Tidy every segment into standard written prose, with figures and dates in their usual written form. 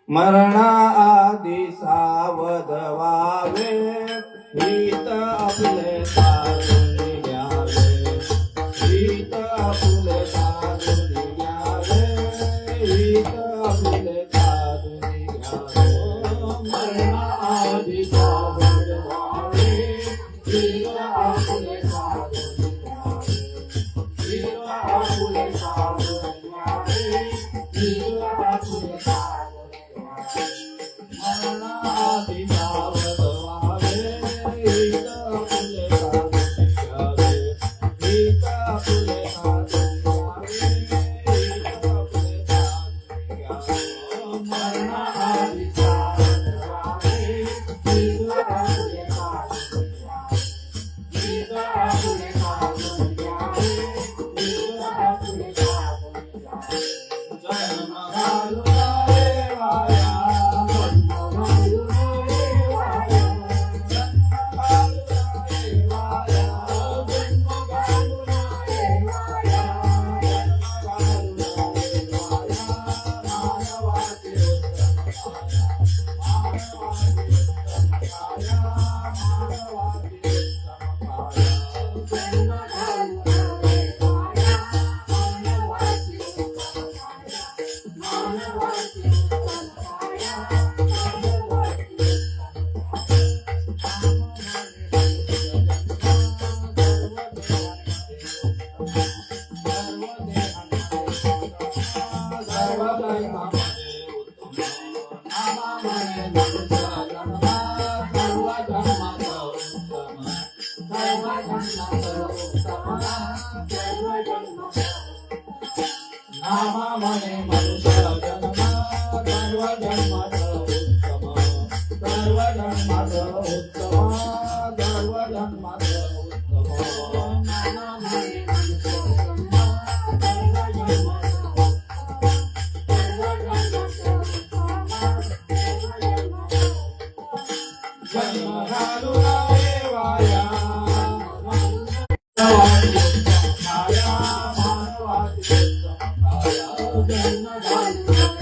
मरणा आधी सावध व्हावे, हित आपले साधून घ्यावे, हित आपले साधून घ्यावे, हित आपले साधून घ्यावे. मरणा आधी सावध व्हावे, हित आपले साधून घ्यावे, हित आपले साधून घ्यावे, हित आपले Jai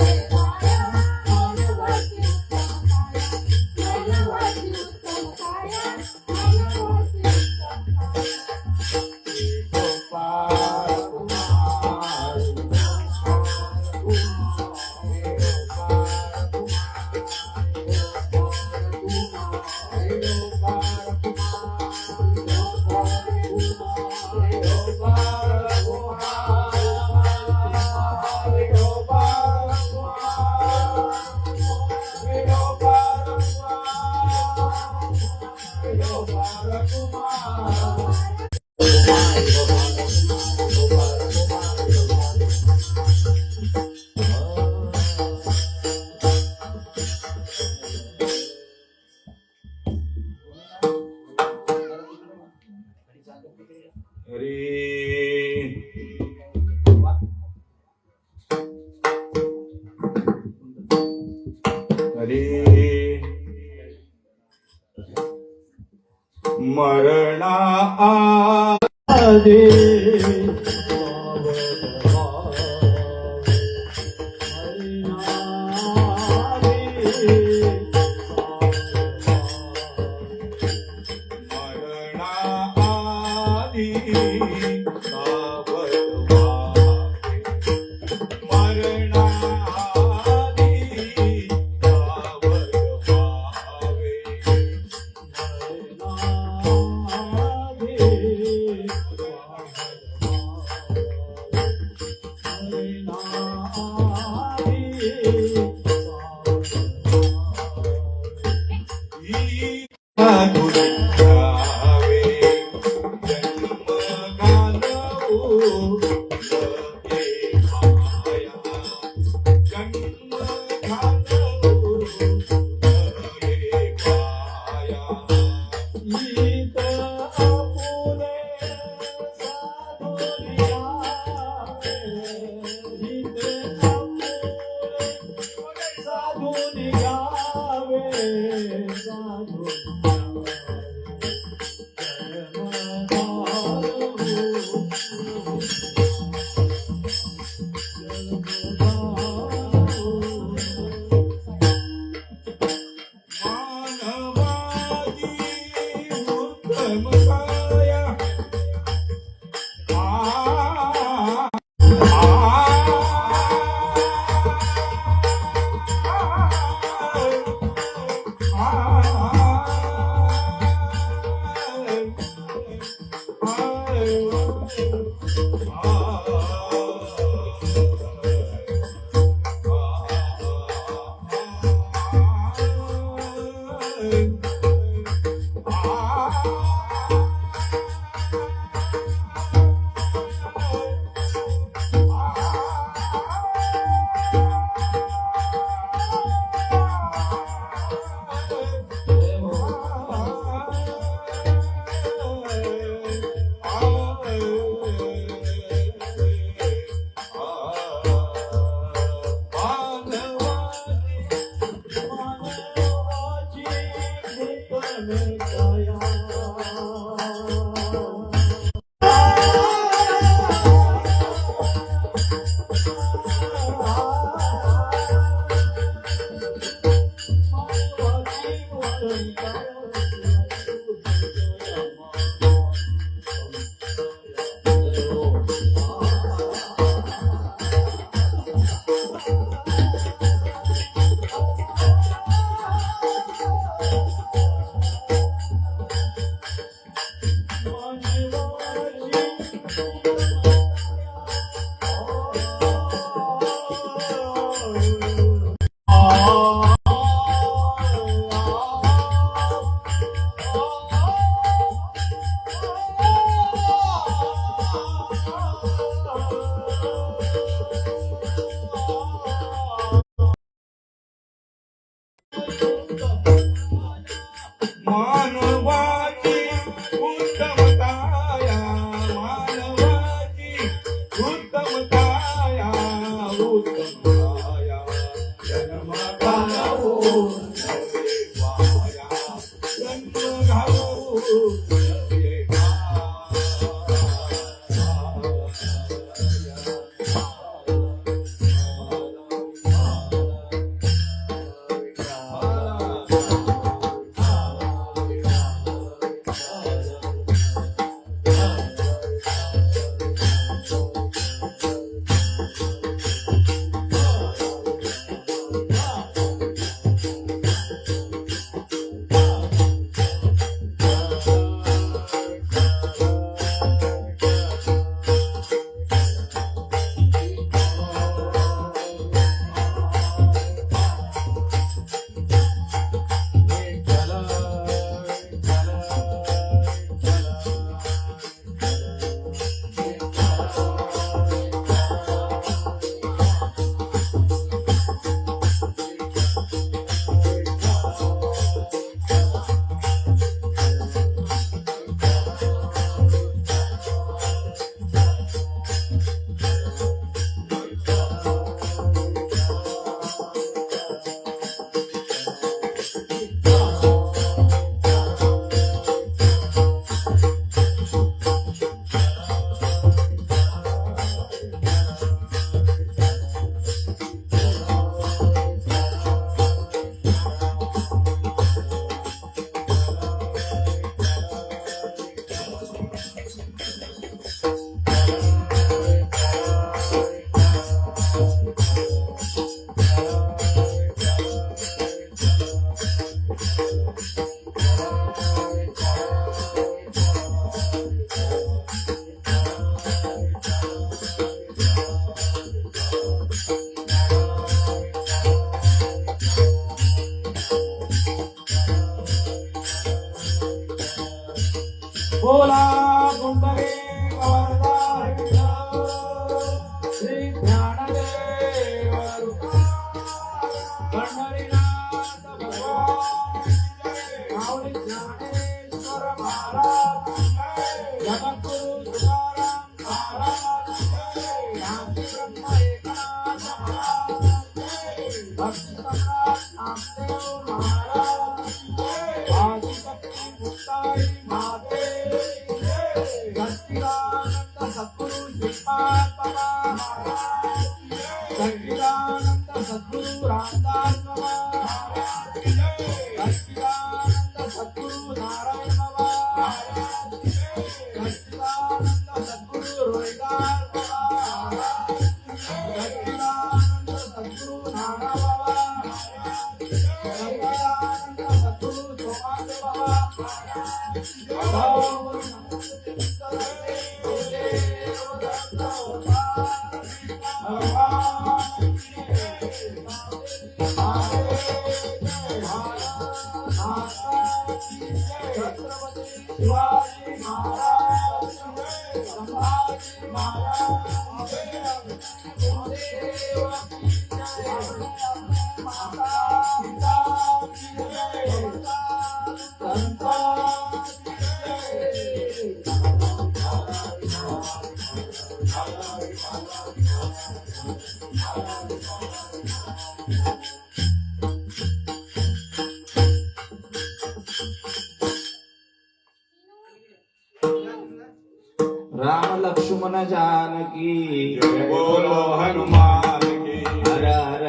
राम लक्ष्मण जानकी जय बोलो हनुमान की हर हर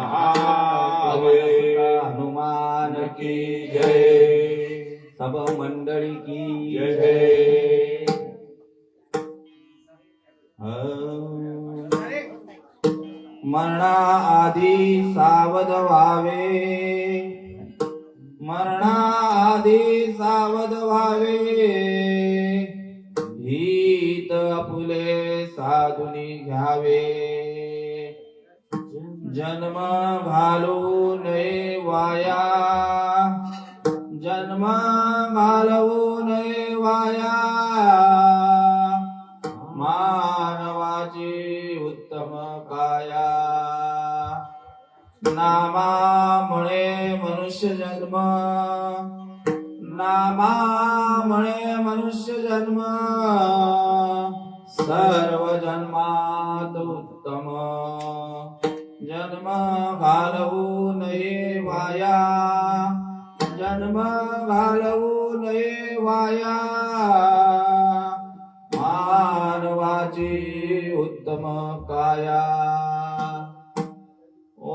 महादेव हनुमान की जय सब मंडळी की जय मरणा आधी सावध व्हावे मरणा आधी सावध व्हावे हित आपुले साधुनी घ्यावे जन्म घालू नये वाया जन्म घालवू नये वाया मानवाची उत्तम काया नामामुळे मनुष्य जन्म नामामुळे मनुष्य जन्म सर्व जन्मात उत्तम जन्म घालवू नये वाया जन्म घालवू नये वाया मानवाची उत्तम काया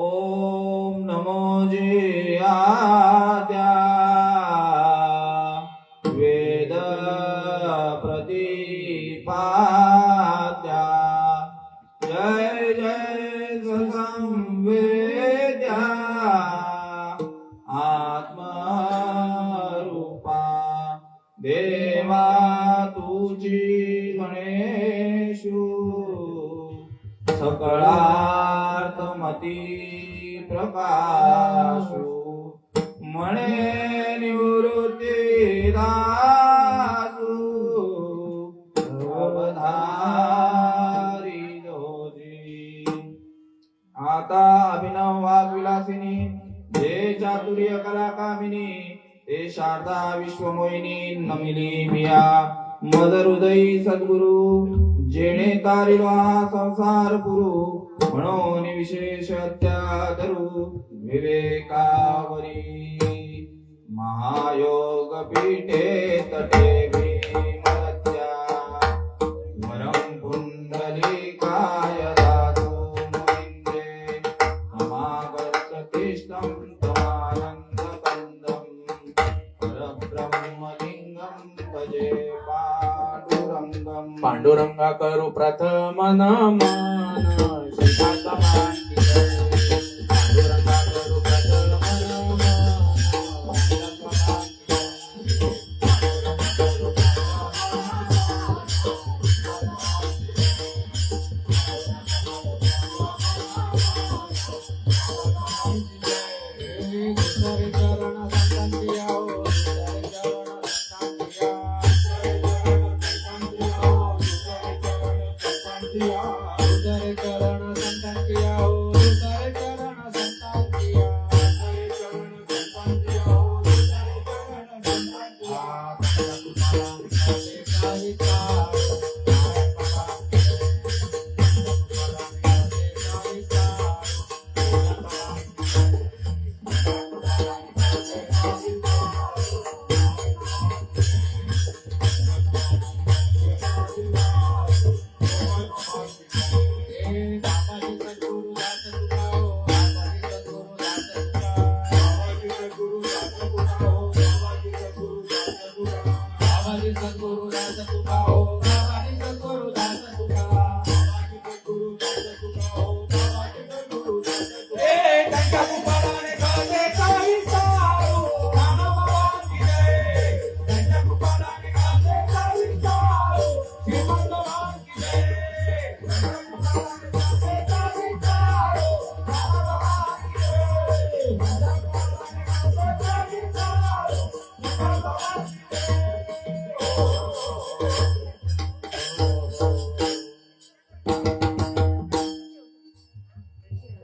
ओम नमो जे आद्या वेद प्रतिपाद्या जय जय संवेद्या आत्मरूपा देवा तुझी गणेशु सकळार्थमती प्रकाशु म्हणे निवृत्ती दासु अवधारी दोजी आता अभिनव वाग्विलासिनी जे चातुर्य कला कामिनी ते शारदा विश्वमोहिनी नमिनी मिया मद हृदयी सद्गुरु जेणे तारिलो हा संसार पुरु म्हणून विशेष अत्यादरू विवेकावरी महायोग पीठे तटे भीमरत्या वरं पुंडलिकाय दातु मुनिन्द्रे अमागर्ततिष्ठं तमानन्दकन्दं परब्रह्मलिङ्गं भजे पाण्डुरङ्गम् पांडुरंगा करू प्रथम नमन श्रीकांता मानकी जय. पांडुरंगा करू प्रथम नमन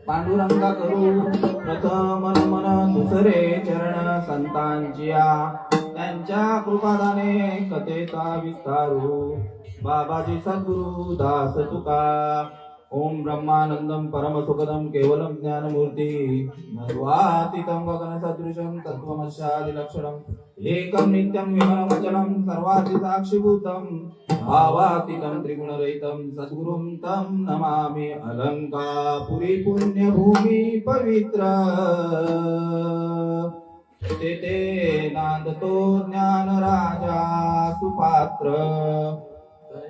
पांडुरंगा करू प्रथम नमन दुसरे चरण संतांचिया त्यांच्या कृपादाने कथेचा विस्तारू बाबाजी सद्गुरु दास तुका ओम ब्रह्मानंदम परम सुखदम केवलम ज्ञानमूर्ती सर्वातीतं गगन सदृशं तत्त्वमस्यादि लक्षणम् एकं नित्यं विमलमचलं सर्वादिसाक्षिभूतं भावातीतं त्रिगुणरहितं सद्गुरुं तं नमामि अलंकापुरी पुण्यभूमी पवित्र तेथे नांदतो ज्ञान राजा सुपात्र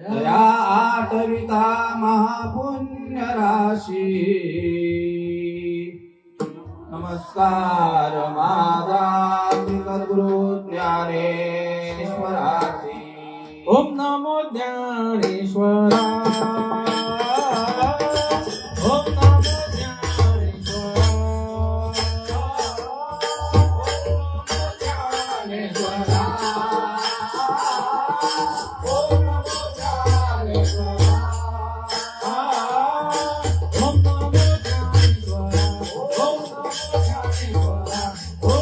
दया आठविता महापुण्य राशी नमस्कार माझा श्री सद्गुरु ज्ञानेश्वराची ओम नमो ज्ञानेश्वरा ओम नमो ज्ञानेश्वरा ओम नमो ज्ञानेश्वरा ओम नमो ज्ञानेश्वरा ओम नमो ज्ञानेश्वरा ओम नमो ज्ञानेश्वरा ओम नमो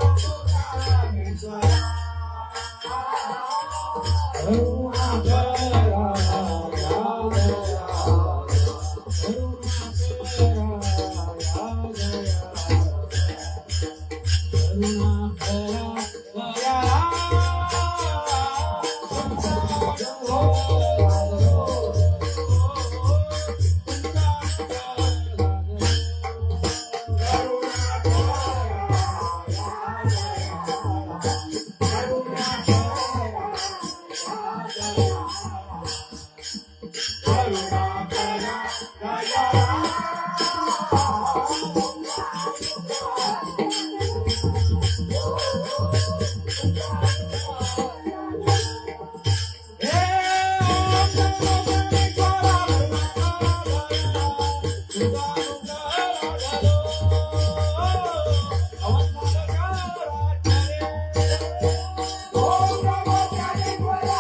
ज्ञानेश्वरा ओम नमो ज्ञानेश्वरा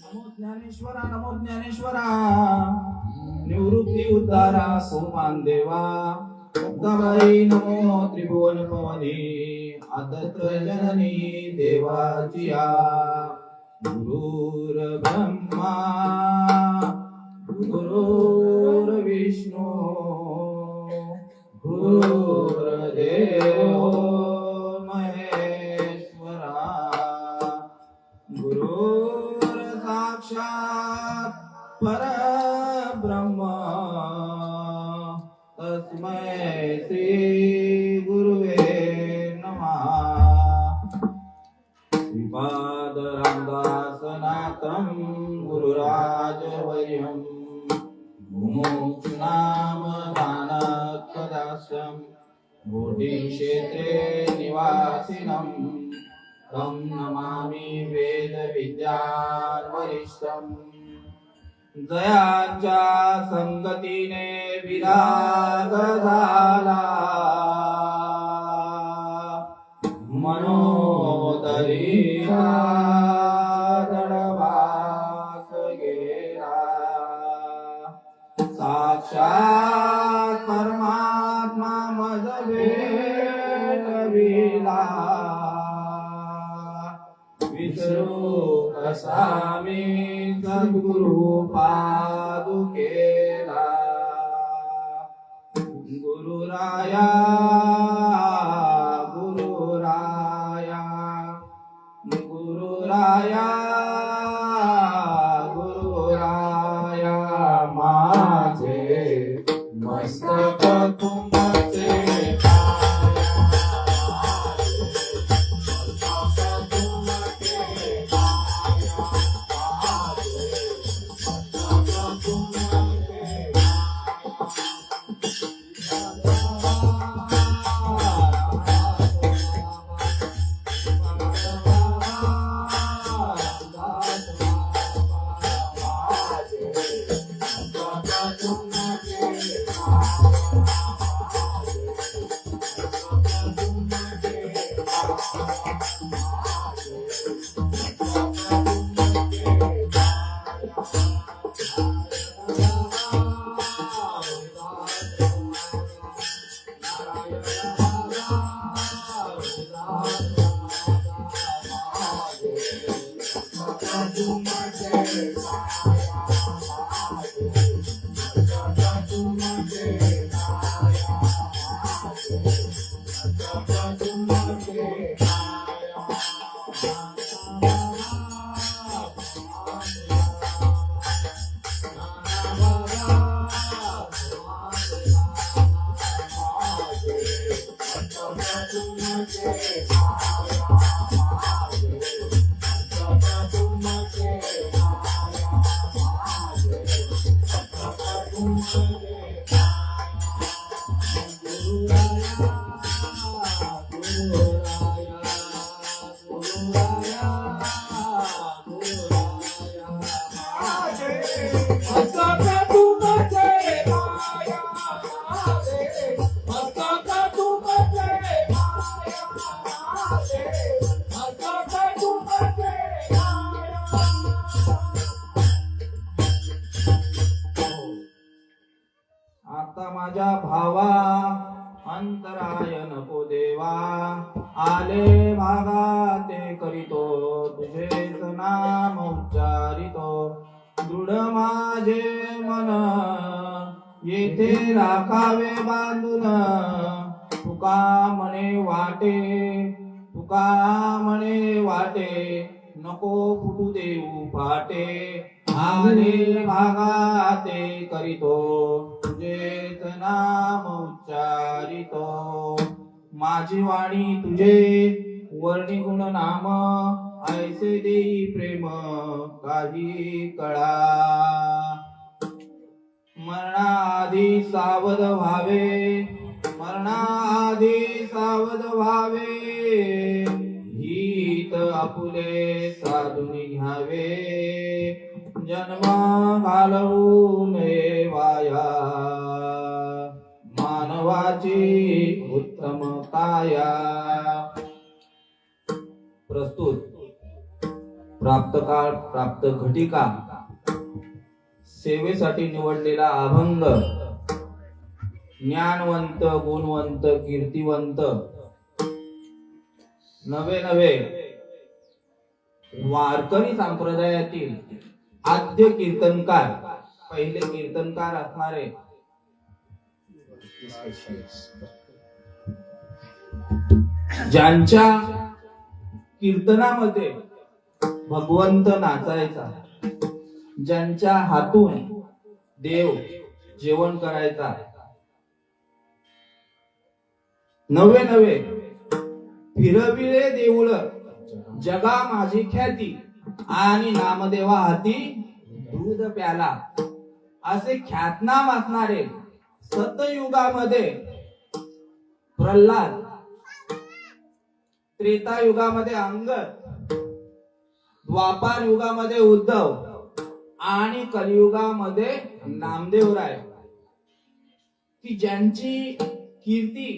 ओम नमो ज्ञानेश्वरा नमो ज्ञानेश्वरा निवृत्ती उद्धारा सोमान देवा मुक्ताबाई नमो त्रिभुवन पवनी आदत्र जननी देवाचिया गुरुर ब्रह्मा गुरुर विष्णू गुरुर्देव महेश्वरा गुरुर साक्षात परब्रह्म तस्मै श्री गुरुवे नमः श्रीपाद रामदासनाथं गुरुराजवर्यं मुमुक्षुनाम दानकदास्यं बोधिक्षेत्रे निवासिनं तं नमामि वेदविद्यान् वरिष्ठम् जयांच्या संगतीने विराग झाला मनोदरीला दडवास गेला साक्षात परमात्मा मज भेटविला विसरू कसा मी सद्गुरु पादुकेला गुरुराया गुरुराया गुरुराया गुरुराया माझे मस्तक तुमचे आता माझ्या भावा अंतराय नको देवा आले भागा ते करीतो तुझेच नाम उच्चारितो दृढ माझे मन येथे राखावे बांधून तुका म्हणे वाटे नको फुटू देऊ फाटे आले भागा ते करीतो तुझेच नाम उच्चारितो माझी वाणी तुझे वर्णी गुण नाम ऐसे देई प्रेम काही कळा मरणाआधी सावध व्हावे हित आपुले साधुनी घ्यावे जन्म घालवू नये वाया मानवाची उत्तम काया. प्रस्तुत प्राप्त काळ प्राप्त घटिका सेवेसाठी निवडलेला अभंग ज्ञानवंत गुणवंत कीर्तिवंत नवे वारकरी संप्रदायातील आद्य कीर्तनकार पहिले कीर्तनकार असणारे ज्यांच्या कीर्तनामध्ये भगवंत नाचायचा ज्यांच्या हातून देव जेवण करायचा नवे फिरविले देऊळ जगा माझी ख्याती आणि नामदेवा हाती दूध प्याला असे ख्यातनाम असणारे सतयुगामध्ये प्रल्हाद त्रेतायुगामध्ये अंगद द्वापार युगामध्ये उद्धव आणि कलियुगामध्ये नामदेवराय की ज्यांची कीर्ती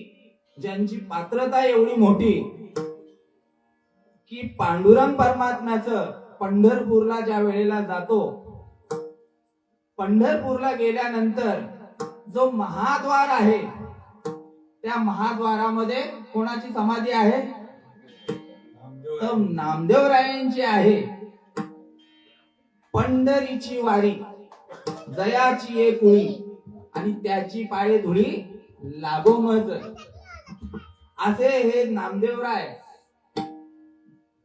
ज्यांची पात्रता एवढी मोठी की पांडुरंग परमात्म्याचं पंढरपूरला ज्या वेळेला जातो पंढरपूरला गेल्यानंतर जो महाद्वार आहे त्या महाद्वारामध्ये कोणाची समाधी आहे तर नामदेवरायांची आहे. पंढरीची वारी जयाची एक कुळी आणि त्याची पाये धुळी लागो मज असे हे नामदेवराय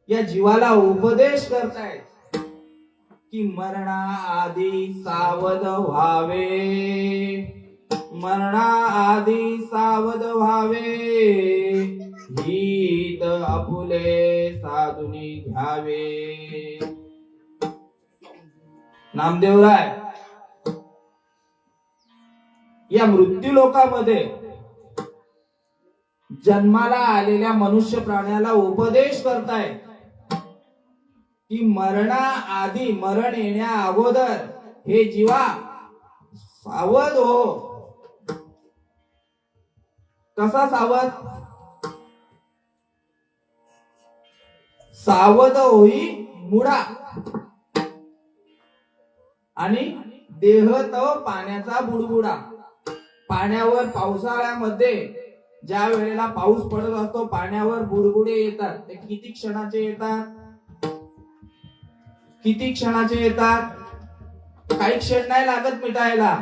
या जीवाला उपदेश करतायत की मरणा आधी सावध व्हावे हित आपुले साधुनी घ्यावे. नामदेवराय या मृत्यू लोकामध्ये जन्माला आलेल्या मनुष्य प्राण्याला उपदेश करताय की मरणाआधी मरण येण्या अगोदर हे जीवा सावध हो. कसा सावध होई मुडा आणि देह तो पाण्याचा बुडबुडा. पाण्यावर पावसाळ्यामध्ये ज्या वेळेला पाऊस पडत असतो पाण्यावर बुडबुडे येतात ते किती क्षणाचे येतात किती क्षणाचे येतात, काही क्षण नाही लागत मिटायला.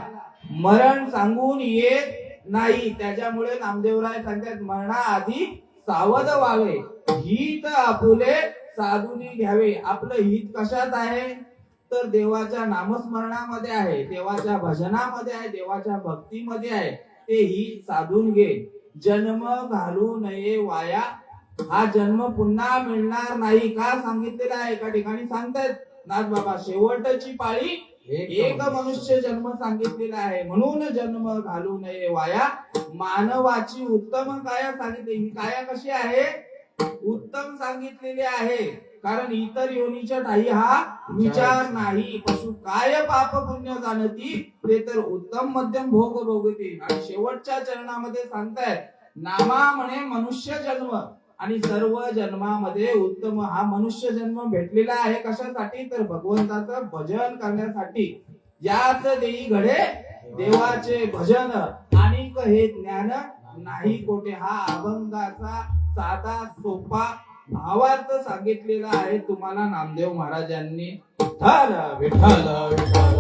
मरण सांगून येत नाही. त्याच्यामुळे नामदेवराय सांगतात मरणाआधी सावध व्हावे. हित आपुले साधूनी घ्यावे. आपलं हित कशात आहे तर देवाच्या नामस्मरणामध्ये आहे, देवाच्या भजनामध्ये आहे, देवाच्या भक्तीमध्ये आहे. ते हित साधून घे. जन्म घालू नये वाया. हा जन्म पुन्हा मिळणार नाही. का सांगितलेला आहे एका ठिकाणी सांगतायत नाथ बाबा शेवटची पाळी एक मनुष्य जन्म सांगितलेला आहे. म्हणून जन्म घालू नये वाया. मानवाची उत्तम काया सांगितली. ही काया कशी आहे, उत्तम सांगितलेली आहे. कारण इतर योनीच्या ठाई हा विचार नाही. पशु काय पाप पुण्य जाणती ते तर उत्तम मध्यम भोग भोगती. आणि शेवटच्या चरणामध्ये सांगतायत नामा म्हणे मनुष्य जन्म. आणि सर्व जन्मामध्ये उत्तम हा मनुष्य जन्म भेटलेला आहे. कशासाठी तर भगवंताचं भजन करण्यासाठी. याच देई घडे देवाचे भजन आणि हे ज्ञान नाही कोठे. हा अभंगाचा साधा सोपा भावार्थ सांगितलेला आहे तुम्हाला नामदेव महाराजांनी. विठ्ठल विठ्ठल विठ्ठल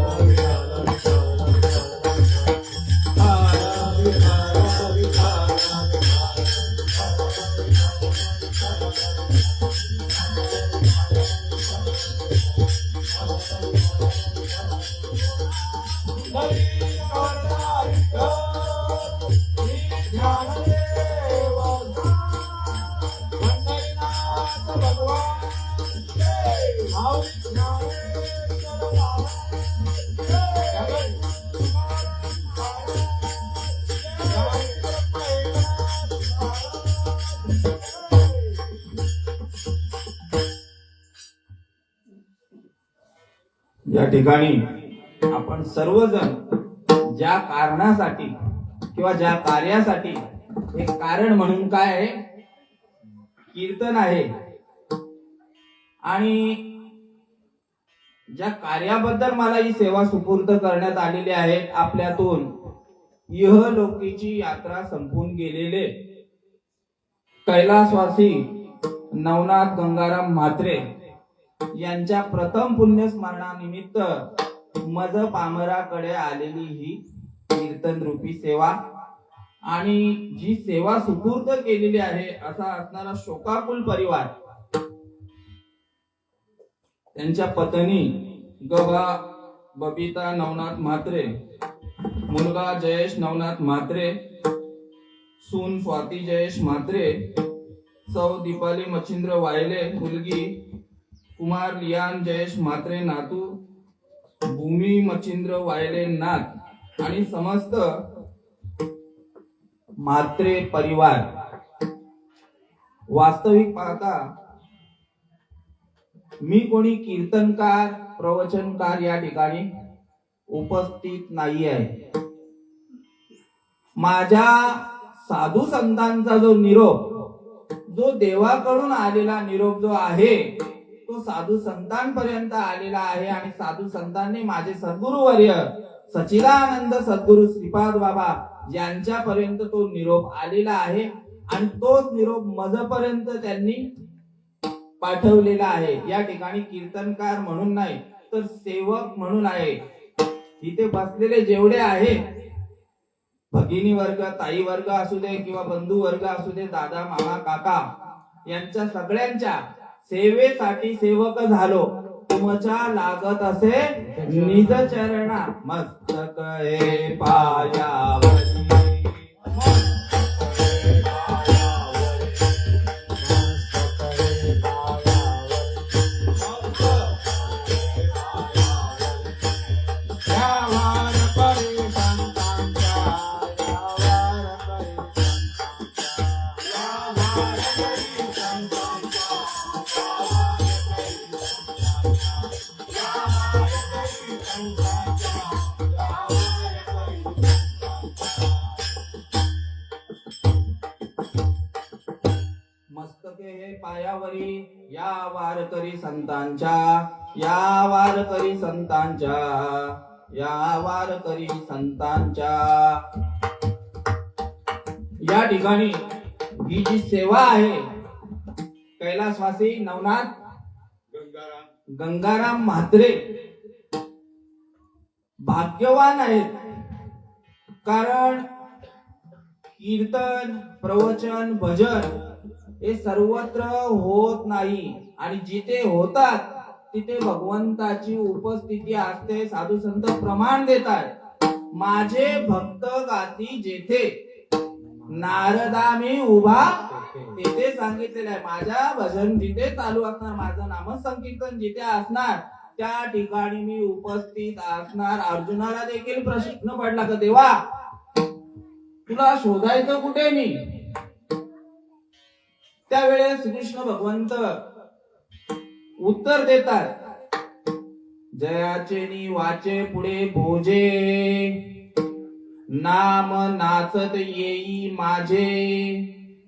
या ठिकाणी आपण सर्वजण ज्या कारणासाठी किंवा ज्या कार्यासाठी, एक कारण म्हणून काय आहे, कीर्तन आहे. आणि ज्या कार्याबद्दल मला ही सेवा सुपूर्द करण्यात आलेली आहे, आपल्यातून इहलोकीची यात्रा संपून गेलेले कैलासवासी नवनाथ गंगाराम म्हात्रे यांच्या प्रथम पुण्यस्मरणानिमित्त मज पामराकडे आलेली ही कीर्तन रूपी सेवा. आणि जी सेवा सुपूर्द केलेली आहे असा असणारा शोकाकुल परिवार, त्यांच्या पत्नी गबा बबिता नवनाथ म्हात्रे, मुलगा जयेश नवनाथ म्हात्रे, सून स्वाती जयेश म्हात्रे, सौ दीपाली मच्छिंद्र वायले मुलगी, कुमार लियान जयेश म्हात्रे नातू, भूमी मच्छिंद्र वायले नाथ आणि समस्त म्हात्रे परिवार. वास्तविक पाहता मी कोणी कीर्तनकार प्रवचनकार या ठिकाणी उपस्थित नाही आहे. माझ्या साधू संतांचा जो निरोप, जो देवाकडून आलेला निरोप जो आहे तो साधू संतांपर्यंत आलेला आहे. आणि साधू संतांनी माझे सद्गुरुवर्य सच्चिदानंद सद्गुरु श्रीपाद बाबा यांच्यापर्यंत तो निरोप आलेला आहे. आणि तोच निरोप मजपर्यंत त्यांनी पाठवलेला आहे. या ठिकाणी कीर्तनकार म्हणून नाही तर सेवक म्हणून आहे. इथे बसलेले जेवढे आहे भगिनी वर्ग, ताई वर्ग असू दे किंवा बंधू वर्ग असू दे, दादा मामा काका, यांच्या सगळ्यांच्या सेवेसाठी सेवक झालो. तुमच्या लागत असे निज चरणा मस्तक हे पायावरी. मस्तके हे पायावरी या वारकरी संतांच्या, या वारकरी संतांच्या, या वारकरी संतांच्या. या ठिकाणी ही जी सेवा आहे कैलासवासी नवनाथ गंगाराम म्हात्रे भाग्यवान आहेत. कारण कीर्तन, प्रवचन, भजन हे सर्वत्र होत नाही आणि जिथे होतात तिथे भगवंताची उपस्थिती असते. साधू संत प्रमाण देतात. माझे भक्त गाती जेथे नारदा मी उभा तिथे सांगितलेलं आहे. माझ्या भजन जिथे चालू असणार, माझं नामसंकीर्तन जिथे असणार त्या ठिकाणी मी उपस्थित असणार. अर्जुनाला देखील प्रश्न पडला का देवा तुला शोधायचं कुठे मी? त्यावेळेस कृष्ण भगवंत उत्तर देतात, जयाचे नि वाचे पुढे भोजे, नाम नाचत येई माझे,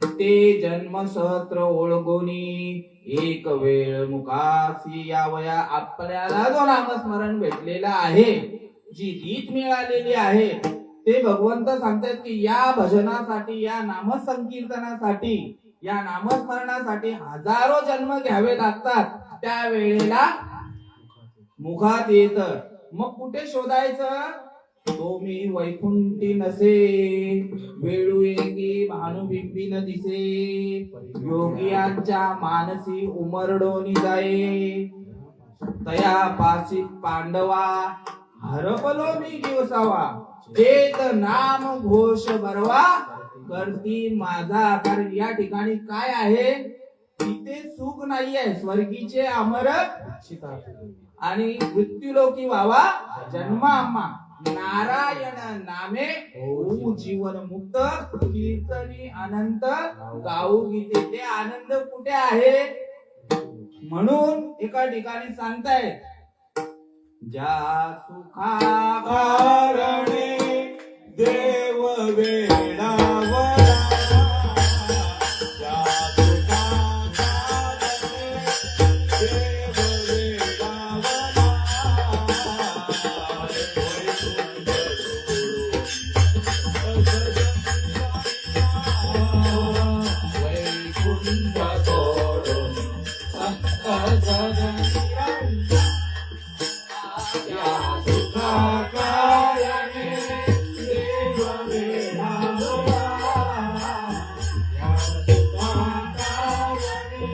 ते जन्म सहस्त्र ओळगोनी, एक वेळ मुखासी यावया. आपल्याला जो नामस्मरण भेटलेला आहे, जी रीत मिळालेली आहे, ते भगवंत सांगतात की या भजनासाठी, या नामसंकीर्तनासाठी, या नामस्मरणासाठी हजारो जन्म घ्यावे लागतात. त्या वेळेला मुखात येत. मग कुठे शोधायचं? तो मी वैकुंठी नसे, वेळू एकी भानुबिंबी न दिसे, योगियांच्या मानसी उमरडोनी जाये, तया पासी पांडवा हरपलो मी दिवसावा, तेत नाम घोष बरवा करती माझा. कारण या ठिकाणी काय आहे? तिथे सुख नाहीये. स्वर्गीचे अमर आणि मृत्यूलोकी व्हावा जन्म आम्हा, नारायण नामे होऊ जीवन मुक्त, कीर्तनी अनंत गाऊ गीते. ते आनंद कुठे आहे? म्हणून एका ठिकाणी सांगतायत, ज्या सुखा कारणे देव वेडावला, ज्या सुखा कारणे देव वेडावला, वैकुंठ सोडून संत सजनी, या सुखा कारणे देव वेडावला, या सुखा कारणे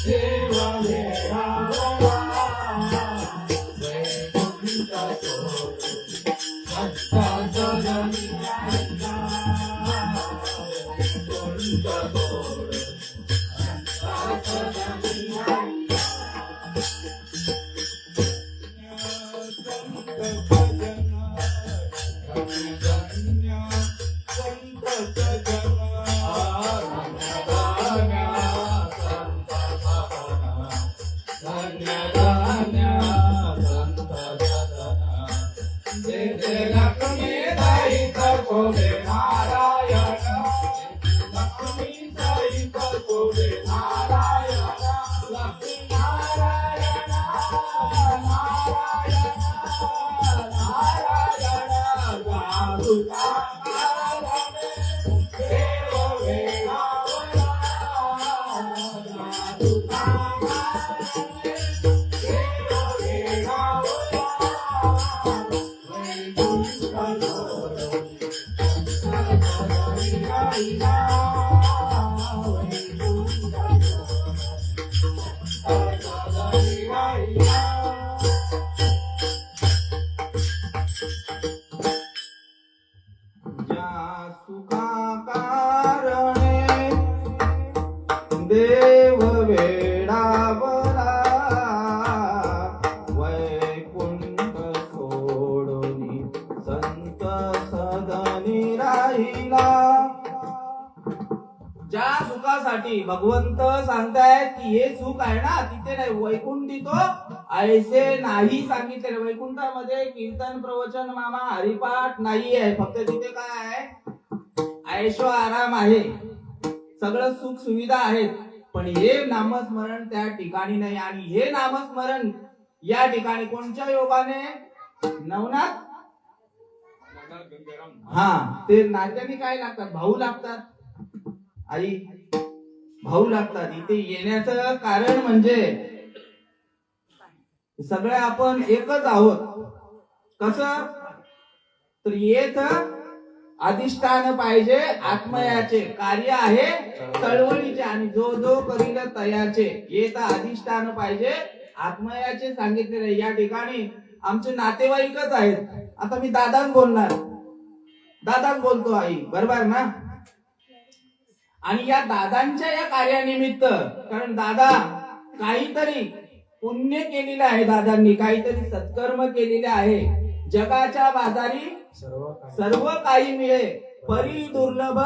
देव वेडावला, वैकुंठ सोडून संत सजनी, वैकुंठ सोडून संत सजनी. देव वेडावला, वैकुंठ सोडून संत सदनी राहिला. ज्या सुखासाठी भगवंत सांगतायत की हे सुख आहे ना, तिथे नाही, वैकुंठी तो ऐसे नाही सांगितले. वैकुंठामध्ये कीर्तन, प्रवचन, मामा, हरिपाठ नाही आहे. फक्त तिथे काय आहे? ऐशो आराम आहे, सगळं सुख सुविधा आहेत. पण हे नामस्मरण त्या ठिकाणी नाही. आणि हे नामस्मरण या ठिकाणी कोणत्या योगाने? नवनाथ, हा, ते नात्याने काय लागतात? भाऊ लागतात. आई भाऊ लागतात. इथे येण्याचं कारण म्हणजे सगळे आपण एकच आहोत. कसं तर येथ अधिष्ठान पाहिजे आत्मयाचे, कार्य आहे चळवळीचे, आणि जो जो करील तयाचे. येथ अधिष्ठान पाहिजे आत्मयाचे सांगितलेले. या ठिकाणी आमचे नातेवाईकच आहेत. आता मी दादाच बोलणार, दादाच बोलतो आई, बरोबर ना. आणि या दादांच्या या कार्यानिमित्त, कारण दादा काहीतरी पुण्य केलेलं आहे, दादांनी काहीतरी सत्कर्म केलेले आहे. जगाच्या बाजारी सर्व काही मिळे, परी दुर्लभ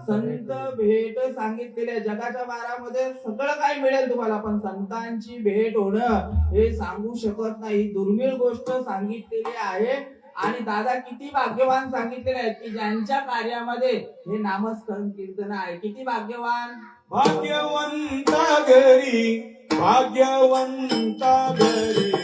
संत भेट सांगितलेले. जगाच्या बारामध्ये सगळं काही मिळेल तुम्हाला, पण संतांची भेट होणं हे सांगू शकत नाही. दुर्मिळ गोष्ट सांगितलेली आहे. आणि दादा किती भाग्यवान सांगितलेले आहेत की ज्यांच्या कार्यामध्ये हे नामस्मरण कीर्तन आहे. किती भाग्यवान, भाग्यवंता घरी, भाग्यवंता घरी,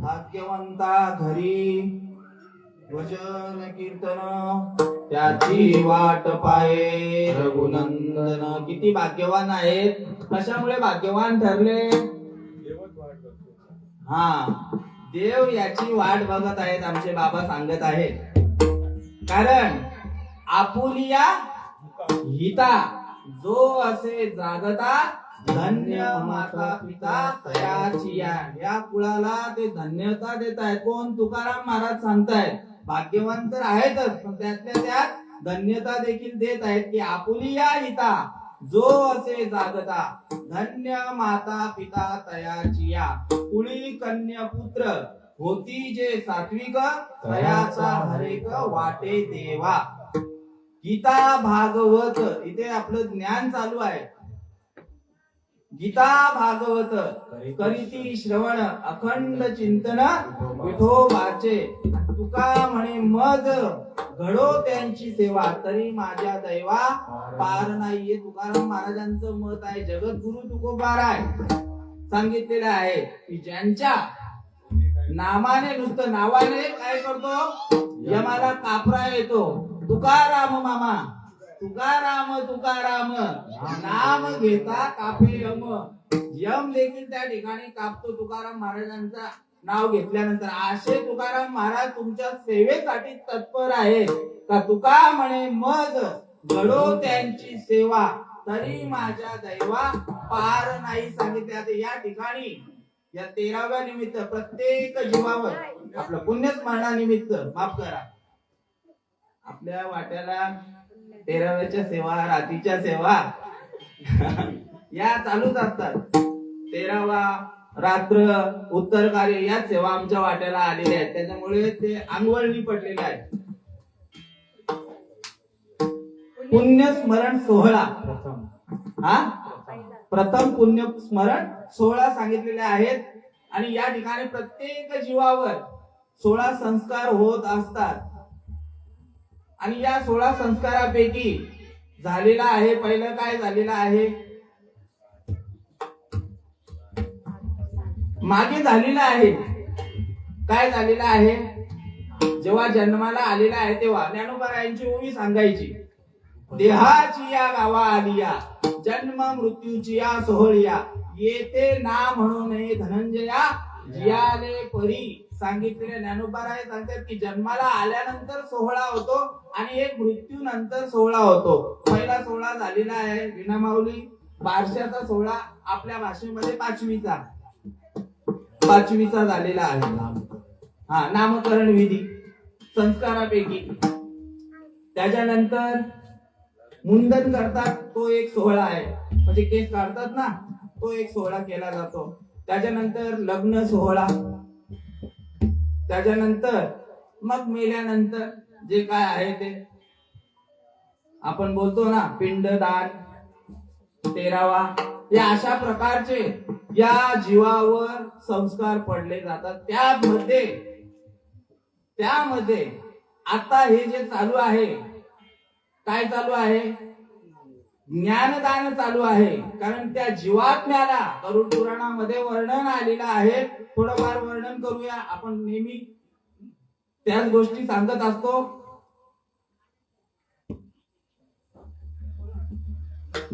भाग्यवंता घरी भजन कीर्तन त्याची वाट पाये रघुनंदन. किती भाग्यवान आहेत. कशामुळे भाग्यवान ठरले, हा देव याची वाट बघत आहेत. आमचे बाबा सांगत आहेत, कारण आपुलिया हिता जो असे जागता धन्य माता पिता तयाची. या कुळाला ते धन्यता देत आहेत. कोण, तुकाराम महाराज सांगतायत. भाग्यवान तर आहेतच, पण त्यातल्या त्यात धन्यता देखील देत आहेत की आपुलिया हिता जो असे जागता धन्य माता पिता तयाची. कुळी कन्या पुत्र होती जे सात्विक तयाचा हरेक वाटे देवा. गीता भागवत, इथे आपलं ज्ञान चालू आहे. गीता भागवत करीती श्रवण अखंड चिंतन विठोबाचे. तुका म्हणे मज घडो त्यांची सेवा तरी माझ्या दैवा पार नाहीये. तुकाराम महाराजांचं मत आहे. जगद्गुरु तुकोबाराय सांगितलेलं आहे की ज्यांच्या नामाने, नुसतं नावाने काय करतो, यमाला कापरा येतो. तुकाराम मामा, तुकाराम तुकाराम नाम घेता कापे यम. यम देखील त्या ठिकाणी कापतो तुकाराम महाराजांचा नाव घेतल्यानंतर. असे तुकाराम महाराज तुमच्या सेवेसाठी तत्पर आहेत का. तुका म्हणे मज घडो त्यांची सेवा तरी माझ्या दैवा पार नाही सांगितले. या ठिकाणी या 13व्या निमित्त प्रत्येक जीवावर आपलं पुण्यस्मरणानिमित्त, माफ करा, आपल्या वाट्याला 13व्याच्या सेवा, रातीच्या सेवा या चालूच असतात. 13वा रात्र, उत्तर कार्य या सेवा आमच्या वाट्याला आलेल्या आहेत. त्याच्यामुळे ते अंगवळणी पडलेले आहेत. पुण्यस्मरण सोहळा हा प्रथम पुण्यस्मरण सोहळा सांगितलेले आहेत. आणि या ठिकाणी प्रत्येक जीवावर 16 संस्कार होत असतात. आणि या 16 संस्कारापैकी झालेला आहे, पहिलं काय झालेलं आहे, मागे झालेलं आहे. काय झालेलं आहे, जेव्हा जन्माला आलेला आहे तेव्हा ज्ञानोबारायांची ओवी सांगायची, देहाची या गावा आलिया, जन्म मृत्यूची या सोहळिया, येते ना म्हणू नये धनंजया, जियाले परी. सांगितलेले ज्ञानोबाराय सांगतात की जन्माला आल्यानंतर सोहळा होतो आणि एक मृत्यू नंतर सोहळा होतो. पहिला सोहळा झालेला आहे विनामाऊली बारशाचा सोहळा, आपल्या भाषेमध्ये पाचवीचा झालेला आहे. हा नामकरण विधी संस्कारापैकी. त्याच्यानंतर मुंडन करतात, तो एक सोहळा आहे, म्हणजे केस काढतात ना, तो एक सोहळा केला जातो. त्याच्यानंतर लग्न सोहळा. त्याच्यानंतर मग मेल्यानंतर जे काय आहे ते आपण बोलतो ना, पिंडदान 13वा. या अशा प्रकारचे या जीवावर संस्कार पडले जातात. त्यामध्ये आता हे जे चालू आहे, काय चालू आहे, ज्ञानदान चालू आहे. कारण त्या जीवात्म्याला गरुड पुराणामध्ये वर्णन आलेलं आहे. थोडंफार वर्णन करूया. आपण नेहमी त्याच गोष्टी सांगत असतो.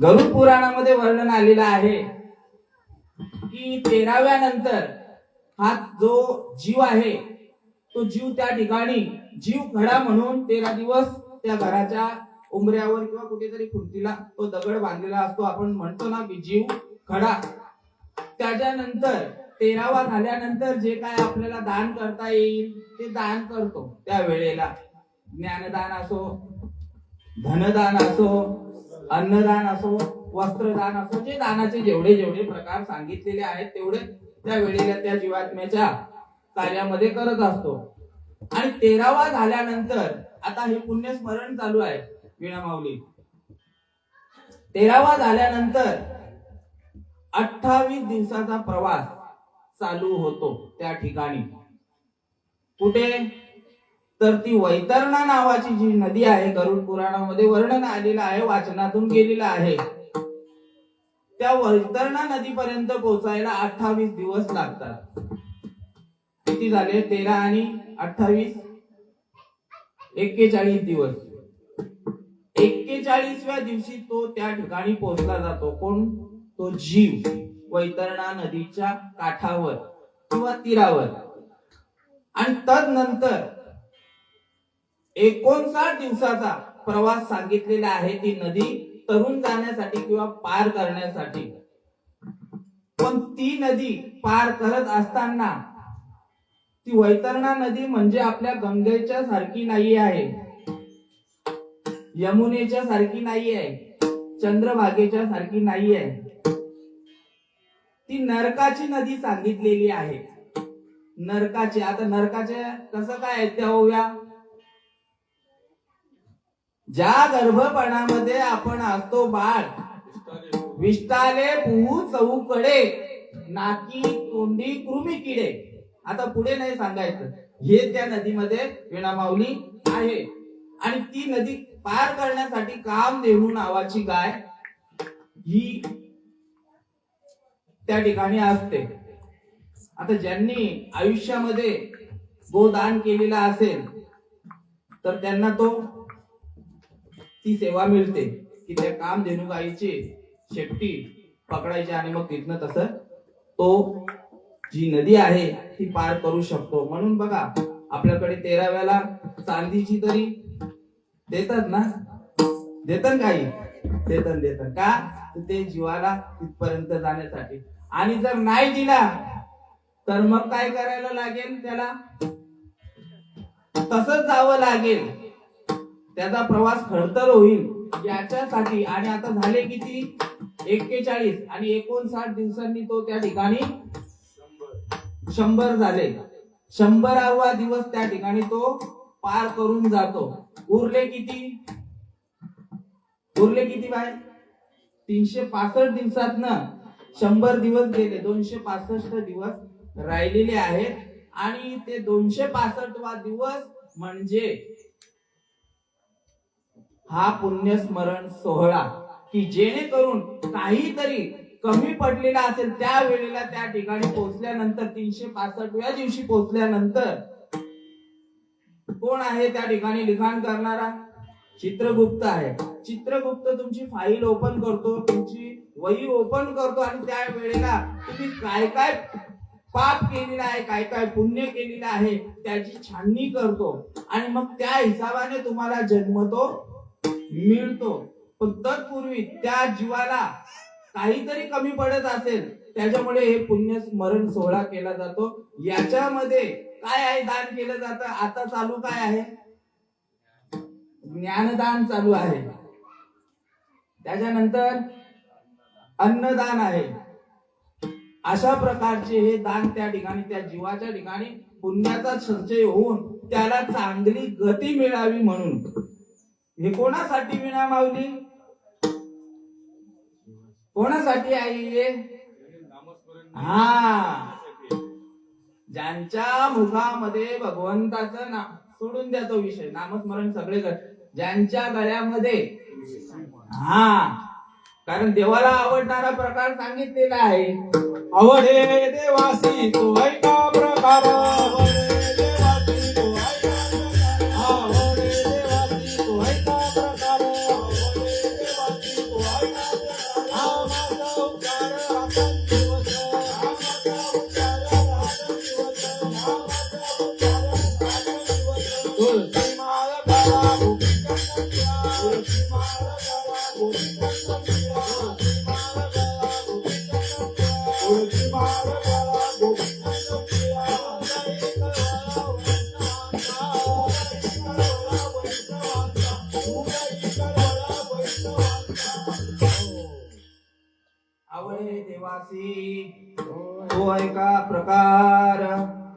गरुड पुराणामध्ये वर्णन आलेलं आहे की 13व्या नंतर हा जो जीव आहे तो जीव त्या ठिकाणी जीव खडा म्हणून 13 दिवस त्या घराच्या उंबऱ्यावर किंवा कुठेतरी खुर्चीला तो दगड बांधलेला असतो. आपण म्हणतो ना की जीव खडा. त्याच्यानंतर 13वा झाल्यानंतर जे काय आपल्याला दान करता येईल ते दान करतो. त्या वेळेला ज्ञानदान असो, धनदान असो, अन्नदान असो, वस्त्रदान असो, जे दानाचे जेवढे प्रकार सांगितलेले आहेत तेवढे त्या वेळेला त्या जीवात्म्याच्या कार्यामध्ये करत असतो. आणि 13वा झाल्यानंतर आता हे पुण्यस्मरण चालू आहे विणामाऊली. 13वा झाल्यानंतर 28 दिवसाचा प्रवास चालू होतो त्या ठिकाणी. कुठे तर ती वैतरणा नावाची जी नदी आहे, गरुड पुराणामध्ये वर्णन आलेलं आहे, वाचनातून गेलेलं आहे. त्या वैतरणा नदीपर्यंत पोहोचायला 28 दिवस लागतात. किती झाले, 13 आणि 28 41 दिवस. 41व्या दिवशी तो त्या ठिकाणी पोहोचला जातो. कोण, तो जीव वैतरणा नदीच्या काठावर किंवा तीरावर. आणि तदनंतर 59 दिवसाचा प्रवास सांगितलेला आहे ती नदी तरुण जाण्यासाठी किंवा पार करण्यासाठी. पण ती नदी पार करत असताना ती वैतरणा नदी म्हणजे आपल्या गंगेच्या सारखी नाही आहे, यमुनेच्या सारखी नाही आहे, चंद्रभागेच्या सारखी नाही आहे. ती नरकाची नदी सांगितलेली आहे. नरकाची. आता नरकाचे कसं काय आहे त्या ओव्या. ज्या गर्भपणामध्ये आपण असतो बाळ, विष्टाले पुहू चौकडे, नाकी तोंडी कृमी किडे. आता पुढे नाही सांगायचं, हे त्या नदीमध्ये विणामाऊली आहे. आणि ती नदी पार करण्यासाठी कामधेनू नावाची गाय ही त्या ठिकाणी असते. आता ज्यांनी आयुष्यामध्ये गोदान केलेला असेल तर त्यांना ती सेवा मिळते की त्या कामधेनू गायीची शेपटी पकडायची आणि मग तिथनं तसं तो जी नदी आहे ती पार करू शकतो. म्हणून बघा आपल्याकडे 13व्याला चांदीची तरी देतात ना, देतात काही, देतात का, ते जीवाला तिथपर्यंत जाण्यासाठी. आणि जर नाही दिला तर मग काय करायला लागेल, त्याला तसंच जावं लागेल, त्याचा प्रवास खडतर होईल याच्यासाठी. आणि आता झाले किती, 41 आणि 59 दिवसांनी तो त्या ठिकाणी 100 झाले. 100वा दिवस त्या ठिकाणी तो पार करून जातो. उरले किती, उरले किती बाय 365 दिवसात ना 100 दिवस गेले, 265 दिवस राहिलेले आहेत. आणि ते 265वा दिवस म्हणजे हा पुण्यस्मरण सोहळा, की जेणेकरून काहीतरी कमी पडलेला असेल त्या वेळेला त्या ठिकाणी पोहोचल्यानंतर 365व्या दिवशी पोहोचल्यानंतर कोण आहे त्या ठिकाणी लिखाण करणारा? चित्रगुप्त आहे. चित्रगुप्त तुमची फाईल ओपन करतो, तुमची वही ओपन करतो आणि त्या वेळेला तुम्ही काय काय पाप केलेलं आहे, काय काय पुण्य केलेलं आहे त्याची छाननी करतो आणि मग त्या हिसाबाने तुम्हाला जन्म तो मिळतो. पण तत्पूर्वी त्या जीवाला काहीतरी कमी पडत असेल त्याच्यामुळे हे पुण्य स्मरण सोहळा केला जातो. याच्यामध्ये काय आहे? दान केलं जातं. आता चालू काय आहे? ज्ञानदान चालू आहे. त्याच्यानंतर अन्नदान आहे. अशा प्रकारचे हे दान त्या ठिकाणी त्या जीवाच्या ठिकाणी पुण्याचा संचय होऊन त्याला चांगली गती मिळावी म्हणून. हे कोणासाठी विना माऊली? कोणासाठी आहे? हा, ज्यांच्या मुखामध्ये भगवंताचं नाम, सोडून द्या तो विषय, नामस्मरण सगळे कर, ज्यांच्या गळ्यामध्ये, हा, कारण देवाला आवडणारा प्रकार सांगितलेला आहे. आवडे देवासी तो ऐका प्रकार, आवडे देवासी तो ऐका प्रकार, आवडे देवासी तो ऐका प्रकार, आवडे देवासी तो ऐका प्रकार. हा माझा उच्चार राखण दिवस, हा माझा उच्चार राखण दिवस, हा माझा उच्चार राखण दिवस. तुळशी माळ काळा गोपीचंद प्रिया, तुळशी माळ काळा गोपीचंद प्रिया, तुळशी माळ काळा गोपीचंद प्रिया, तुळशी माळ काळा गोपीचंद प्रिया. जय कळवळा वैष्णवांचा, जय कळवळा वैष्णवांचा, जय कळवळा वैष्णवांचा. आवडे देवासी तो ऐका प्रकार,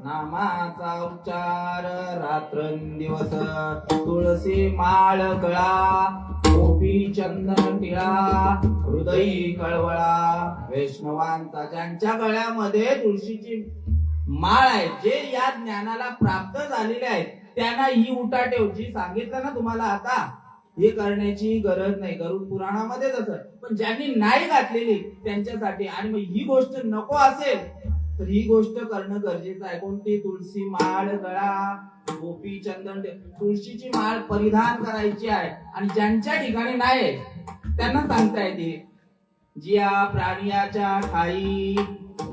नामाचा उच्चार रात्रंदिवस. तुळशी माळ गळा, गोपी चंदन टिळा, हृदयी कळवळा वैष्णवांचा. ज्यांच्या गळ्यामध्ये तुळशीची माळ आहे, जे या ज्ञानाला प्राप्त झालेले आहेत, त्यांना ही उठाठेव जी सांगितलं ना तुम्हाला आता, हे करण्याची गरज नाही. गरुड पुराणामध्ये तसं. पण ज्यांनी नाही घातलेली त्यांच्यासाठी, आणि मग ही गोष्ट नको असेल तर ही गोष्ट करणं गरजेचं आहे. कोणती? तुळशी माळ गळा, गोपी चंदन. तुळशीची माळ परिधान करायची आहे. आणि ज्यांच्या ठिकाणी नाही त्यांना सांगता येते, जिया प्राणियाच्या ठाई